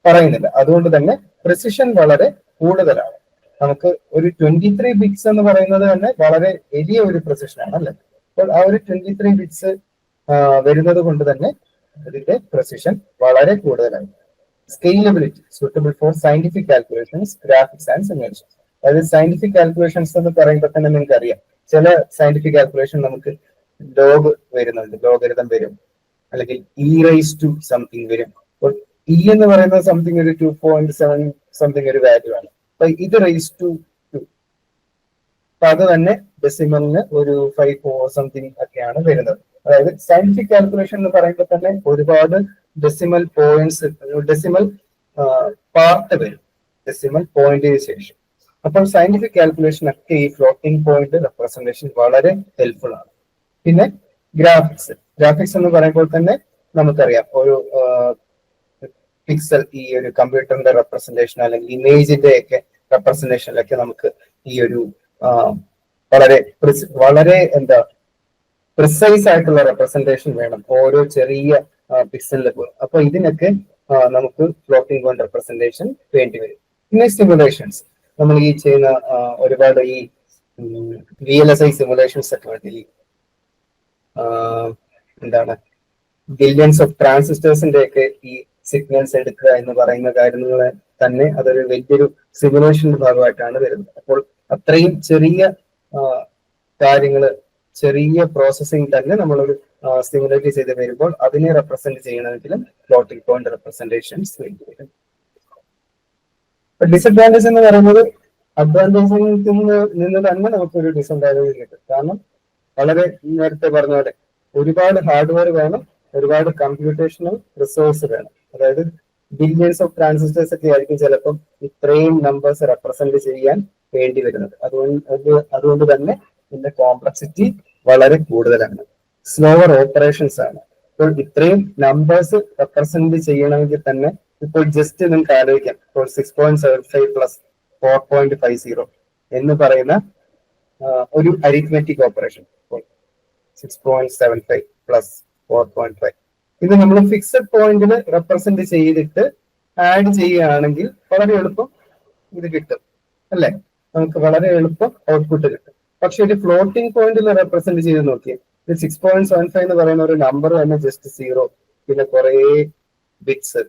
പറയുന്നില്ല. അതുകൊണ്ട് തന്നെ പ്രിസിഷൻ വളരെ കൂടുതലാണ്. നമുക്ക് ഒരു 23 ബിറ്റ്സ് എന്ന് പറയുന്നത് തന്നെ വളരെ വലിയ ഒരു പ്രിസിഷൻ ആണ് അല്ലെ. അപ്പോൾ ആ ഒരു 23 ബിറ്റ്സ് വരുന്നത് കൊണ്ട് തന്നെ ഇതിന്റെ പ്രിസിഷൻ വളരെ കൂടുതലാണ്. Scalability suitable for scientific calculations, graphics and simulations. അതായത് സയന്റിഫിക് കാൽക്കുലേഷൻസ് എന്ന് പറയുമ്പോൾ തന്നെ നിങ്ങൾക്ക് അറിയാം, ചില സയന്റിഫിക് കാൽക്കുലേഷൻ നമുക്ക് ലോഗ് വരുന്നുണ്ട്, ലോഗരിതം വരും, അല്ലെങ്കിൽ E⁻² സംതിങ് വരും. അപ്പോൾ E എന്ന് പറയുന്നത് സംതിങ് ഒരു 2.7 സംതിങ് ഒരു വാല്യൂ ആണ്. അപ്പൊ ഇത് raised to 2. അപ്പൊ അത് തന്നെ ഡെസിമലിന് ഒരു 5 സംതിങ് ഒക്കെയാണ് വരുന്നത്. അതായത് സയന്റിഫിക് കാൽക്കുലേഷൻ എന്ന് പറയുമ്പോൾ തന്നെ ഒരുപാട് ഡെസിമൽ പോയിന്റ്സ്, ഡെസിമൽ പാർട്ട് വരും ഡെസിമൽ പോയിന്റിന് ശേഷം. അപ്പോൾ സയന്റിഫിക് കാൽക്കുലേഷൻ ഒക്കെ ഈ ഫ്ലോട്ടിംഗ് പോയിന്റ് റെപ്രസെന്റേഷൻ വളരെ ഹെൽപ്ഫുൾ ആണ്. പിന്നെ ഗ്രാഫിക്സ് എന്ന് പറയുമ്പോൾ തന്നെ നമുക്കറിയാം, ഒരു പിക്സൽ, ഈ ഒരു കമ്പ്യൂട്ടറിന്റെ റെപ്രസെന്റേഷൻ അല്ലെങ്കിൽ ഇമേജിന്റെ ഒക്കെ റെപ്രസെന്റേഷനിലൊക്കെ നമുക്ക് ഈ ഒരു വളരെ എന്താ പ്രിസൈസ് ആയിട്ടുള്ള റെപ്രസെന്റേഷൻ വേണം ഓരോ ചെറിയ പിക്സലിൽ പോലും. അപ്പൊ ഇതിനൊക്കെ നമുക്ക് ഫ്ലോട്ടിംഗ് പോയിന്റ് റെപ്രസെന്റേഷൻ വേണ്ടി വരും. പിന്നെ സിമുലേഷൻസ്, നമ്മൾ ഈ ചെയ്യുന്ന ഒരുപാട് ഈ VLSI സിമുലേഷൻസ് ഒക്കെ വേണ്ടി എന്താണ് ബില്യൺസ് ഓഫ് ട്രാൻസിസ്റ്റേഴ്സിന്റെ ഒക്കെ ഈ സിഗ്നൽസ് എടുക്കുക എന്ന് പറയുന്ന കാര്യങ്ങളെ തന്നെ അതൊരു വലിയൊരു സിമുലേഷന്റെ ഭാഗമായിട്ടാണ് വരുന്നത്. അപ്പോൾ അത്രയും ചെറിയ കാര്യങ്ങള്, ചെറിയ പ്രോസസ്സിംഗ് തന്നെ നമ്മളൊരു സിമുലേറ്റ് ചെയ്ത് വരുമ്പോൾ അതിനെ റെപ്രസെന്റ് ചെയ്യണമെങ്കിലും ഫ്ലോട്ടിംഗ് പോയിന്റ് റെപ്രസെന്റേഷൻസ് വേണ്ടി വരും. ഡിസഡ്വാൻറ്റേജ് എന്ന് പറയുന്നത് അഡ്വാൻറ്റേജിൽ നിന്ന് തന്നെ നമുക്കൊരു ഡിസഡ്വാൻറ്റേജ് കിട്ടും. കാരണം വളരെ നേരത്തെ പറഞ്ഞ പോലെ ഒരുപാട് ഹാർഡ്വെയർ വേണം, ഒരുപാട് കമ്പ്യൂട്ടേഷണൽ റിസോഴ്സ് വേണം. അതായത് ബില്യൺസ് ഓഫ് ട്രാൻസിസ്റ്റേഴ്സ് ഒക്കെ ആയിരിക്കും ചിലപ്പം ഇത്രയും നമ്പേഴ്സ് റെപ്രസെന്റ് ചെയ്യാൻ വേണ്ടി വരുന്നത്. അതുകൊണ്ട് തന്നെ ഇതിന്റെ കോംപ്ലക്സിറ്റി വളരെ കൂടുതലാണ്. സ്ലോവർ ഓപ്പറേഷൻസ് ആണ്. ഇപ്പോൾ ഇത്രയും നമ്പേഴ്സ് റെപ്രസെന്റ് ചെയ്യണമെങ്കിൽ തന്നെ ഇപ്പോൾ ജസ്റ്റ് നിങ്ങൾക്ക് ആലോചിക്കാം, ഇപ്പോൾ 6.75 പ്ലസ് 4.50 എന്ന് പറയുന്ന ഒരു അരിത്മെറ്റിക് ഓപ്പറേഷൻ, 6.75 പ്ലസ് 4.5 ഇത് നമ്മൾ ഫിക്സഡ് പോയിന്റിൽ റെപ്രസെന്റ് ചെയ്തിട്ട് ആഡ് ചെയ്യുകയാണെങ്കിൽ വളരെ എളുപ്പം ഇത് കിട്ടും അല്ലെ, നമുക്ക് വളരെ എളുപ്പം ഔട്ട്പുട്ട് കിട്ടും. പക്ഷെ ഒരു ഫ്ലോട്ടിംഗ് പോയിന്റിൽ റെപ്രസെന്റ് ചെയ്ത് നോക്കിയാൽ ഇത് 6.75 എന്ന് പറയുന്ന ഒരു നമ്പർ തന്നെ ജസ്റ്റ് 0, പിന്നെ കുറെ ബിറ്റ്സ്,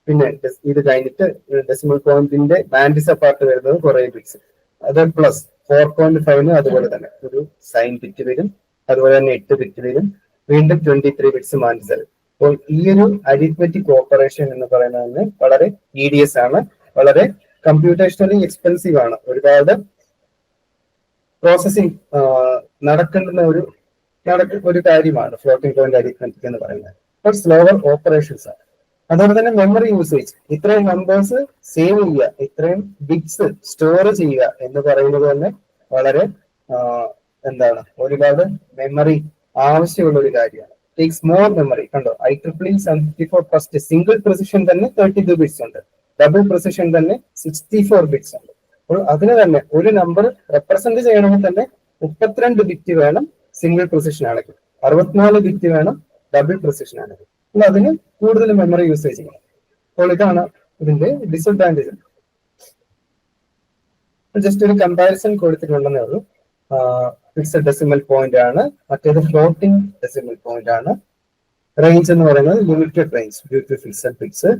പിന്നെ ഇത് കഴിഞ്ഞിട്ട് ഡെസിമൽ പോയിന്റിന്റെ മാൻഡിസ പാർട്ട് വരുന്നത് കുറെ ബിറ്റ്സ്, അത് പ്ലസ് 4.5 അതുപോലെ തന്നെ ഒരു സൈൻ ബിറ്റ് വരും, അതുപോലെ തന്നെ 8 ബിറ്റ് വരും, വീണ്ടും 23 ബിറ്റ്സ് മാൻഡിസ. അപ്പോൾ ഈ ഒരു അരിത്മെറ്റിക് ഓപ്പറേഷൻ എന്ന് പറയുന്നത് വളരെ tedious ആണ്, വളരെ കമ്പ്യൂട്ടേഷണലി എക്സ്പെൻസീവ് ആണ്, ഒരുപാട് പ്രോസസ്സിംഗ് നടക്കുന്ന ഒരു കാര്യമാണ് ഫ്ലോട്ടിംഗ് പോയിന്റ് അരിത്മെറ്റിക് എന്ന് പറയുന്നത്. അപ്പോൾ സ്ലോവർ ഓപ്പറേഷൻസ് ആണ്. അതുപോലെ തന്നെ മെമ്മറി യൂസേജ്, ഇത്രയും നമ്പേഴ്സ് സേവ് ചെയ്യുക, ഇത്രയും ബിറ്റ്സ് സ്റ്റോർ ചെയ്യുക എന്ന് പറയുന്നത് തന്നെ വളരെ എന്താണ് ഒരുപാട് മെമ്മറി ആവശ്യമുള്ള ഒരു കാര്യമാണ്. Takes more memory. കണ്ടോ, IEEE 754 ഫസ്റ്റ് സിംഗിൾ പ്രിസിഷൻ തന്നെ 32 ബിറ്റ്സ് ഉണ്ട്, ഡബിൾ പ്രിസിഷൻ തന്നെ 64 ബിറ്റ്സ് ഉണ്ട്. അപ്പോൾ അതിന് തന്നെ ഒരു നമ്പർ റെപ്രസെന്റ് ചെയ്യണമെങ്കിൽ തന്നെ 32 ബിറ്റ് വേണം സിംഗിൾ പ്രിസിഷൻ ആണെങ്കിൽ, 64 ബിറ്റ് വേണം ഡബിൾ പ്രിസിഷൻ ആണെങ്കിൽ. അപ്പോൾ അതിന് കൂടുതൽ മെമ്മറി യൂസേജ് ചെയ്യണം. അപ്പോൾ ഇതാണ് ഇതിന്റെ ഡിസഡ്വാൻറ്റേജ്. ജസ്റ്റ് ഒരു കമ്പാരിസൺ കൊടുത്തിട്ടുണ്ടെന്നേ ഉള്ളൂ. ഫിക്സഡ് ഡെസിമൽ പോയിന്റ് ആണ്, മറ്റേത് ഫ്ലോട്ടിംഗ് ഡെസിമൽ പോയിന്റ് ആണ്. റേഞ്ച് എന്ന് പറയുന്നത് limited range due to fixed bits.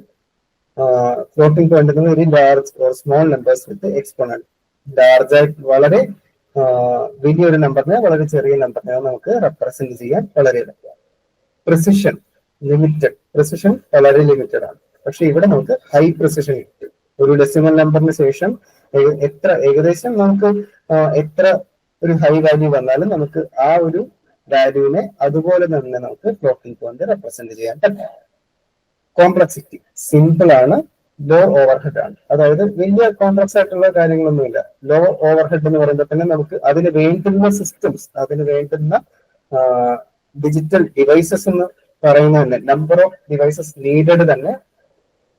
Floating point എന്ന് very large or small numbers with exponent. Large ആയിട്ട് വളരെ വലിയൊരു നമ്പറിനെ വളരെ ചെറിയ നമ്പറിനെ നമുക്ക് റെപ്രസെന്റ് ചെയ്യാൻ വളരെ എളുപ്പമാണ്. പ്രിസിഷൻ ലിമിറ്റഡ്, പ്രിസിഷൻ വളരെ ലിമിറ്റഡ് ആണ്. പക്ഷെ ഇവിടെ നമുക്ക് ഹൈ പ്രിസിഷൻ കിട്ടും. ഒരു ഡെസിമൽ നമ്പറിന് ശേഷം ഏകദേശം നമുക്ക് എത്ര ഒരു ഹൈ വാല്യൂ വന്നാലും നമുക്ക് ആ ഒരു വാല്യൂവിനെ അതുപോലെ തന്നെ നമുക്ക് ഫ്ലോട്ടിംഗ് പോയിന്റ് റെപ്രസെന്റ് ചെയ്യാൻ പറ്റും. കോംപ്ലക്സിറ്റി സിമ്പിൾ ആണ്, ലോ ഓവർഹെഡ് ആണ്. അതായത് വലിയ കോംപ്ലക്സ് ആയിട്ടുള്ള കാര്യങ്ങളൊന്നുമില്ല. ലോ ഓവർഹെഡ് എന്ന് പറയുമ്പോൾ തന്നെ നമുക്ക് അതിന് വേണ്ടുന്ന സിസ്റ്റംസ്, അതിന് വേണ്ടുന്ന ഡിജിറ്റൽ ഡിവൈസസ് എന്ന് പറയുന്നത് തന്നെ, നമ്പർ ഓഫ് ഡിവൈസസ് നീഡഡ് തന്നെ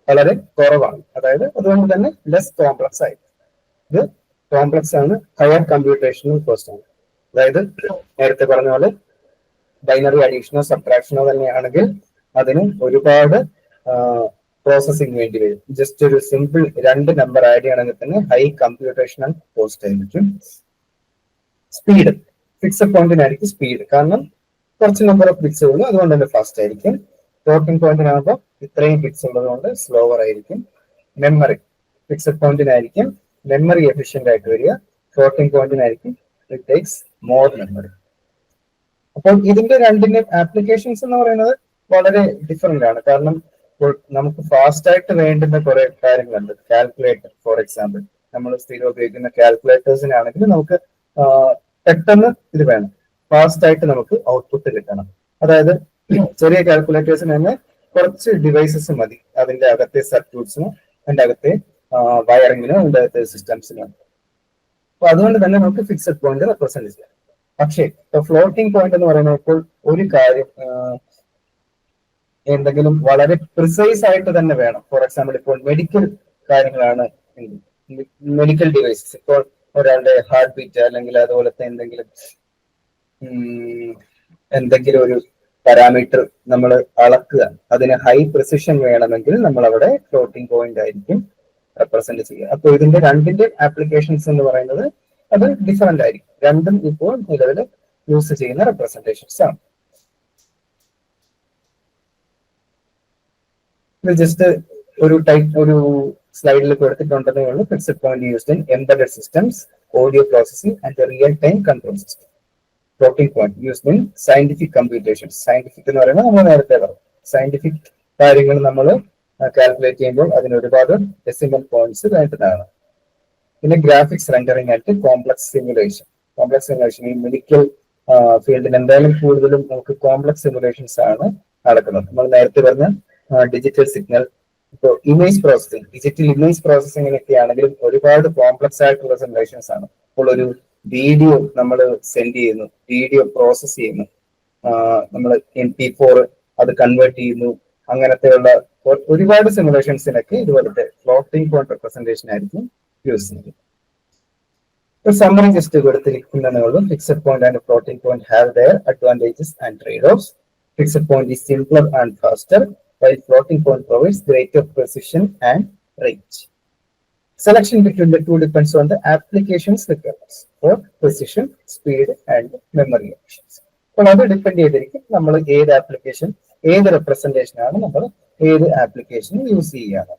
വളരെ കുറവാണ്. അതായത് അതുകൊണ്ട് തന്നെ ലെസ് കോംപ്ലക്സ് ആയി. ഇത് കോംപ്ലക്സ് ആണ്, ഹയർ കമ്പ്യൂട്ടേഷണൽ കോസ്റ്റ് ആണ്. അതായത് നേരത്തെ പറഞ്ഞ പോലെ ബൈനറി അഡീഷനോ സബ്ട്രാക്ഷനോ തന്നെയാണെങ്കിൽ അതിന് ഒരുപാട് പ്രോസസ്സിംഗ് വേണ്ടി വരും. ജസ്റ്റ് ഒരു സിമ്പിൾ 2 നമ്പർ ആഡ് ചെയ്യണമെങ്കിൽ തന്നെ ഹൈ കമ്പ്യൂട്ടേഷണൽ കോസ്റ്റ് ആയിരിക്കും. സ്പീഡ് ഫിക്സഡ് പോയിന്റിനായിരിക്കും സ്പീഡ്, കാരണം കുറച്ച് നമ്പർ ഓഫ് ബിറ്റ്സ് ഉള്ളൂ, അതുകൊണ്ട് തന്നെ ഫാസ്റ്റ് ആയിരിക്കും. ഫ്ലോട്ടിംഗ് പോയിന്റിനാകുമ്പോൾ ഇത്രയും ബിറ്റ്സ് ഉള്ളതുകൊണ്ട് സ്ലോവർ ആയിരിക്കും. മെമ്മറി ഫിക്സഡ് പോയിന്റിനായിരിക്കും മെമ്മറി എഫിഷ്യന്റ് ആയിട്ട് വരിക, ഫ്ലോട്ടിംഗ് പോയിന്റിനായിരിക്കും ഇറ്റ് ടേക്സ് മോർ മെമ്മറി. അപ്പോൾ ഇതിന്റെ രണ്ടിന്റെ ആപ്ലിക്കേഷൻസ് എന്ന് പറയുന്നത് വളരെ ഡിഫറെന്റ് ആണ്. കാരണം നമുക്ക് ഫാസ്റ്റ് ആയിട്ട് വേണ്ടുന്ന കുറെ കാര്യങ്ങളുണ്ട്. കാൽക്കുലേറ്റർ ഫോർ എക്സാമ്പിൾ, നമ്മൾ സ്ഥിരം ഉപയോഗിക്കുന്ന കാൽക്കുലേറ്റേഴ്സിനാണെങ്കിൽ നമുക്ക് പെട്ടെന്ന് ഇത് വേണം, ഫാസ്റ്റ് ആയിട്ട് നമുക്ക് ഔട്ട്പുട്ട് കിട്ടണം. അതായത് ചെറിയ കാൽക്കുലേറ്റേഴ്സിന് തന്നെ കുറച്ച് ഡിവൈസസ് മതി അതിന്റെ അകത്തെ സർക്യൂട്ട്സിനും അതിന്റെ അകത്തെ വയറിങ്ങിനും അതിന്റെ അകത്തെ സിസ്റ്റംസിനും. അപ്പൊ അതുകൊണ്ട് തന്നെ നമുക്ക് ഫിക്സഡ് പോയിന്റ് റെപ്രസെന്റ് ചെയ്യാം. പക്ഷേ ഫ്ലോട്ടിംഗ് പോയിന്റ് എന്ന് പറയുന്നത് ഇപ്പോൾ ഒരു കാര്യം എന്തെങ്കിലും വളരെ പ്രിസൈസ് ആയിട്ട് തന്നെ വേണം. ഫോർ എക്സാമ്പിൾ ഇപ്പോൾ മെഡിക്കൽ കാര്യങ്ങളാണ്, മെഡിക്കൽ ഡിവൈസസ്, ഇപ്പോൾ ഒരാളുടെ ഹാർട്ട് ബീറ്റ് അല്ലെങ്കിൽ അതുപോലത്തെ എന്തെങ്കിലും ഒരു പാരാമീറ്റർ നമ്മൾ അളക്കുക, അതിന് ഹൈ പ്രിസിഷൻ വേണമെങ്കിൽ നമ്മൾ അവിടെ ഫ്ലോട്ടിംഗ് പോയിന്റ് ആയിരിക്കും റെപ്രസെന്റ് ചെയ്യുക. അപ്പോൾ ഇതിന്റെ രണ്ടിന്റെ ആപ്ലിക്കേഷൻസ് എന്ന് പറയുന്നത് അത് ഡിഫറെന്റ് ആയിരിക്കും. രണ്ടും ഇപ്പോൾ നിലവിൽ യൂസ് ചെയ്യുന്ന റെപ്രസെന്റേഷൻസ് ആണ്. ജസ്റ്റ് ഒരു സ്ലൈഡിൽ കൊടുത്തിട്ടുണ്ടെന്നേ ഉള്ളൂ. Fixed point used in embedded systems, audio processing and real time control system. Floating point used in scientific computations. Scientific എന്ന് പറയുന്നത് നമ്മൾ നേരത്തെ പറഞ്ഞു, സയന്റിഫിക് കാര്യങ്ങൾ നമ്മൾ കാൽക്കുലേറ്റ് ചെയ്യുമ്പോൾ അതിന് ഒരുപാട് ഡെസിമൽ പോയിന്റ്സ് വേണ്ടതാണ്. പിന്നെ ഗ്രാഫിക്സ് റെൻഡറിംഗ് ആയിട്ട് കോംപ്ലക്സ് സിമുലേഷൻ. കോംപ്ലക്സ് സിമുലേഷൻ ഈ മെഡിക്കൽ ഫീൽഡിൽ എന്തായാലും കൂടുതലും നമുക്ക് കോംപ്ലക്സ് സിമുലേഷൻസ് ആണ് നടക്കുന്നത്. നമ്മൾ നേരത്തെ പറഞ്ഞ ഡിജിറ്റൽ സിഗ്നൽ, ഇപ്പോൾ ഇമേജ് പ്രോസസിംഗ്, ഡിജിറ്റൽ ഇമേജ് പ്രോസസിംഗിനൊക്കെ ആണെങ്കിലും ഒരുപാട് കോംപ്ലക്സ് ആയിട്ടുള്ള സിമുലേഷൻസ് ആണ്. അപ്പോൾ ഒരു വീഡിയോ നമ്മൾ സെൻഡ് ചെയ്യുന്നു, വീഡിയോ പ്രോസസ് ചെയ്യുന്നു, നമ്മൾ MP4 അത് കൺവേർട്ട് ചെയ്യുന്നു, അങ്ങനത്തെയുള്ള ഒരുപാട് സിമുലേഷൻസിനൊക്കെ ഇതുപോലത്തെ ഫ്ലോട്ടിംഗ് പോയിന്റ് റെപ്രസെന്റേഷൻ ആയിരിക്കും യൂസ് ചെയ്യുന്നത്. സമ്മറി ജസ്റ്റ് കൊടുത്തിരിക്കുന്നതേ ഉള്ളൂ. Fixed point and floating point have their advantages and trade offs. Fixed point is simpler and faster, while floating point provides greater precision and range. Selection between the two depends on the application's requirements for precision, speed, and memory options. അപ്പോൾ അത് depend ചെയ്തിരിക്കും നമ്മൾ ഏത് application, ഏത് representation ആണ് നമ്മൾ ഏത് application use ചെയ്യാണ്.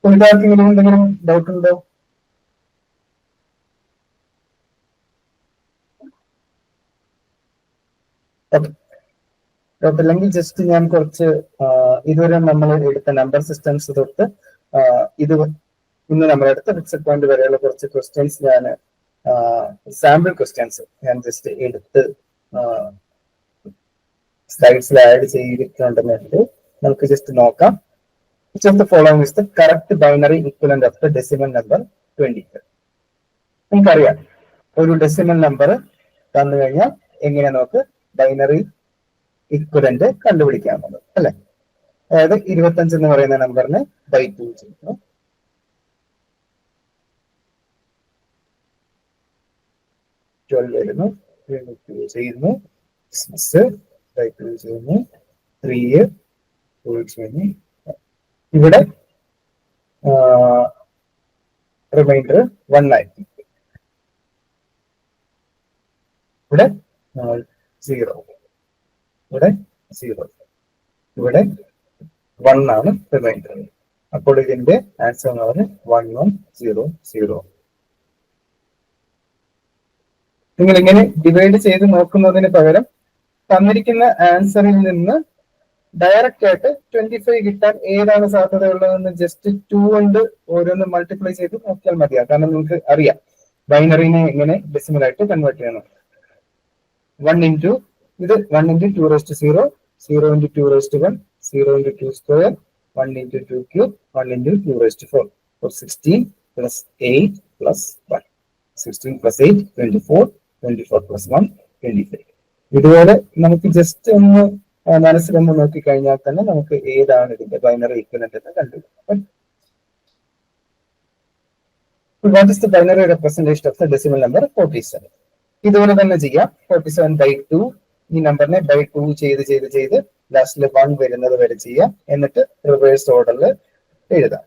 ഇതാർക്കെങ്കിലും എന്തെങ്കിലും ഡൗട്ട് ഉണ്ടോ? അല്ലെങ്കിൽ ജസ്റ്റ് ഞാൻ കുറച്ച് ഇതുവരെ നമ്മൾ എടുത്ത നമ്പർ സിസ്റ്റംസ് തൊട്ട് ഇന്ന് നമ്മളെടുത്ത ഫിക്സഡ് പോയിന്റ് വരെയുള്ള കുറച്ച് ക്വസ്റ്റ്യൻസ് ഞാൻ സാമ്പിൾ ക്വസ്റ്റ്യൻസ് ഞാൻ ജസ്റ്റ് എടുത്ത് സ്ലൈഡ്സിൽ ആഡ് ചെയ്തിട്ടുണ്ടെന്നുണ്ട്. നമുക്ക് ജസ്റ്റ് നോക്കാം. Which of the following is the correct binary equivalent of the decimal number 23? നമുക്കറിയാം ഒരു ഡെസിമൽ നമ്പർ തന്നു കഴിഞ്ഞാൽ എങ്ങനെ നമുക്ക് ബൈനറി ഇക്വലന്റ് കണ്ടുപിടിക്കാവുന്നത് അല്ലെ. അതായത് 25 എന്ന് പറയുന്ന നമ്പറിനെ by 2 ചെയ്യുന്നു. 12 വരുന്നു, 2 ചെയ്യുന്നു, ഡിസ്മിസ് ചെയ്യുന്നു, 3 ചെയ്യുന്നു. ഇവിടെ റിമൈൻഡർ 1 ആയിരിക്കും. ഇവിടെ 0, ഇവിടെ 0, ഇവിടെ 1 ആണ് റിമൈൻഡർ. അപ്പോൾ ഇതിന്റെ ആൻസർ എന്ന് പറഞ്ഞാൽ 1100. നിങ്ങൾ ഇങ്ങനെ ഡിവൈഡ് ചെയ്ത് നോക്കുന്നതിന് പകരം തന്നിരിക്കുന്ന ആൻസറിൽ നിന്ന് ഡയറക്റ്റ് ആയിട്ട് 25 കിട്ടാൻ ഏതാണ് സാധ്യതയുള്ളതെന്ന് ജസ്റ്റ് 2 കൊണ്ട് ഓരോന്ന് മൾട്ടിപ്ലൈ ചെയ്ത് നോക്കിയാൽ മതിയാ. കാരണം നിങ്ങൾക്ക് അറിയാം ബൈനറിനെ എങ്ങനെ ഡെസിമൽ ആയിട്ട് കൺവേർട്ട് ചെയ്യണം. 1 into ഇത് 1 into 2 raised to 0, 0 into 2 raised to 1, 0 into 2 square, 1 into 2 cube, 1 into 2 raised to 4. So 16 plus 8 plus 1. 16 plus 8, 24, 24 plus 1, 25. ഇതുപോലെ നമുക്ക് ജസ്റ്റ് ഒന്ന് മനസ്സിലൊന്ന് നോക്കിക്കഴിഞ്ഞാൽ തന്നെ നമുക്ക് ഏതാണ് ഇതിന്റെ ബൈനറി ഈക്വലന്റ് എന്ന് കണ്ടുപിടിക്കാം. What is the binary representation of the decimal number 47? ഇതുപോലെ തന്നെ ചെയ്യാം. 47/2 ഈ നമ്പറിനെ ബൈ 2 ചെയ്ത് ലാസ്റ്റിൽ 1 വരുന്നത് വരെ ചെയ്യാം. എന്നിട്ട് റിവേഴ്സ് ഓർഡറിൽ എഴുതാം.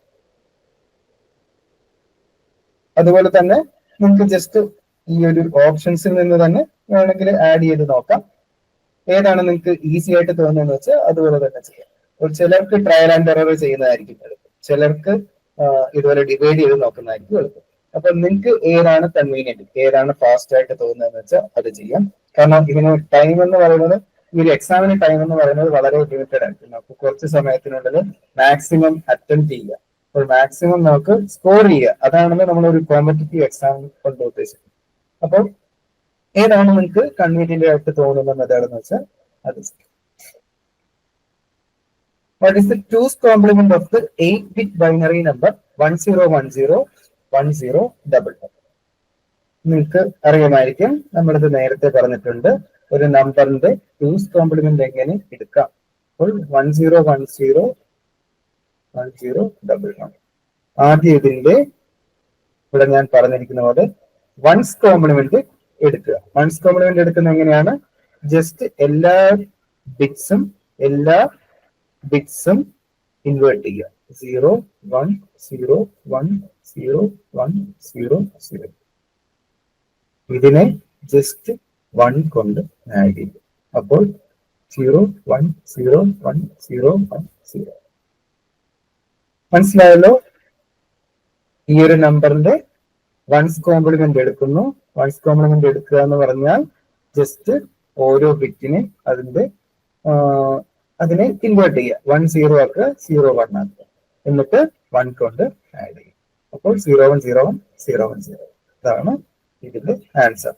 അതുപോലെ തന്നെ നമുക്ക് ജസ്റ്റ് ഈ ഒരു ഓപ്ഷൻസിൽ നിന്ന് തന്നെ വേണമെങ്കിൽ ആഡ് ചെയ്ത് നോക്കാം. ഏതാണ് നിങ്ങൾക്ക് ഈസി ആയിട്ട് തോന്നുന്നതെന്ന് വെച്ചാൽ അതുപോലെ തന്നെ ചെയ്യാം. ചിലർക്ക് ട്രയൽ ആൻഡ് എറർ ചെയ്യുന്നതായിരിക്കും എളുപ്പം, ചിലർക്ക് ഇതുപോലെ ഡിവൈഡ് ചെയ്ത് നോക്കുന്നതായിരിക്കും എളുപ്പം. അപ്പൊ നിങ്ങൾക്ക് ഏതാണ് കൺവീനിയന്റ്, ഏതാണ് ഫാസ്റ്റ് ആയിട്ട് തോന്നുന്നതെന്ന് വെച്ചാൽ അത് ചെയ്യാം. കാരണം ഇതിന് ടൈം എന്ന് പറയുന്നത്, ഈ ഒരു എക്സാമിന് ടൈം എന്ന് പറയുന്നത് വളരെ ലിമിറ്റഡ് ആയിരിക്കും. നമുക്ക് കുറച്ച് സമയത്തിനുള്ളിൽ മാക്സിമം അറ്റംപ്റ്റ് ചെയ്യുക, അപ്പോൾ മാക്സിമം നമുക്ക് സ്കോർ ചെയ്യുക. അതാണല്ലോ നമ്മളൊരു കോമ്പറ്റീറ്റീവ് എക്സാം കൊണ്ട് ഉദ്ദേശിക്കുന്നത്. അപ്പോൾ ഏതാണ് നിങ്ങൾക്ക് കൺവീനിയന്റ് ആയിട്ട് തോന്നുന്ന മെത്തേഡ് എന്ന് വെച്ചാൽ അത്. What is the 2's complement of the 8-bit binary number 10101011? നിങ്ങൾക്ക് അറിയാമായിരിക്കും, നമ്മളിത് നേരത്തെ പറഞ്ഞിട്ടുണ്ട്. ഒരു നമ്പറിന്റെ 2's complement എങ്ങനെ എടുക്കാം. അപ്പോൾ 10101011. ആദ്യം ഇതിന്റെ ഇവിടെ ഞാൻ പറഞ്ഞിരിക്കുന്ന പോലെ 1's complement എടുക്കുക. 1's complement എടുക്കുന്ന എങ്ങനെയാണ്? ജസ്റ്റ് എല്ലാ ബിറ്റ്സും ഇൻവേർട്ട് ചെയ്യുക. 0 1 0 1 0 1 0 0. ഇതിനെ ജസ്റ്റ് 1 കൊണ്ട് ആഡ് ചെയ്യും. അപ്പോൾ 0 1 0 1 0 1 0. മനസ്സിലായല്ലോ? ഈ ഒരു നമ്പറിന്റെ 1's complement എടുക്കുന്നു. 1's complement എടുക്കുക എന്ന് പറഞ്ഞാൽ ജസ്റ്റ് ഓരോ ബിറ്റിനെ അതിനെ ഇൻവേർട്ട് ചെയ്യുക. 1 0 ആക്കുക, 0 1 ആക്കുക, എന്നിട്ട് 1 കൊണ്ട് ആഡ് ചെയ്യും. അപ്പോൾ 0 1 0 1 0 1 0. ഇതാണ് ഇതിന്റെ ആൻസർ.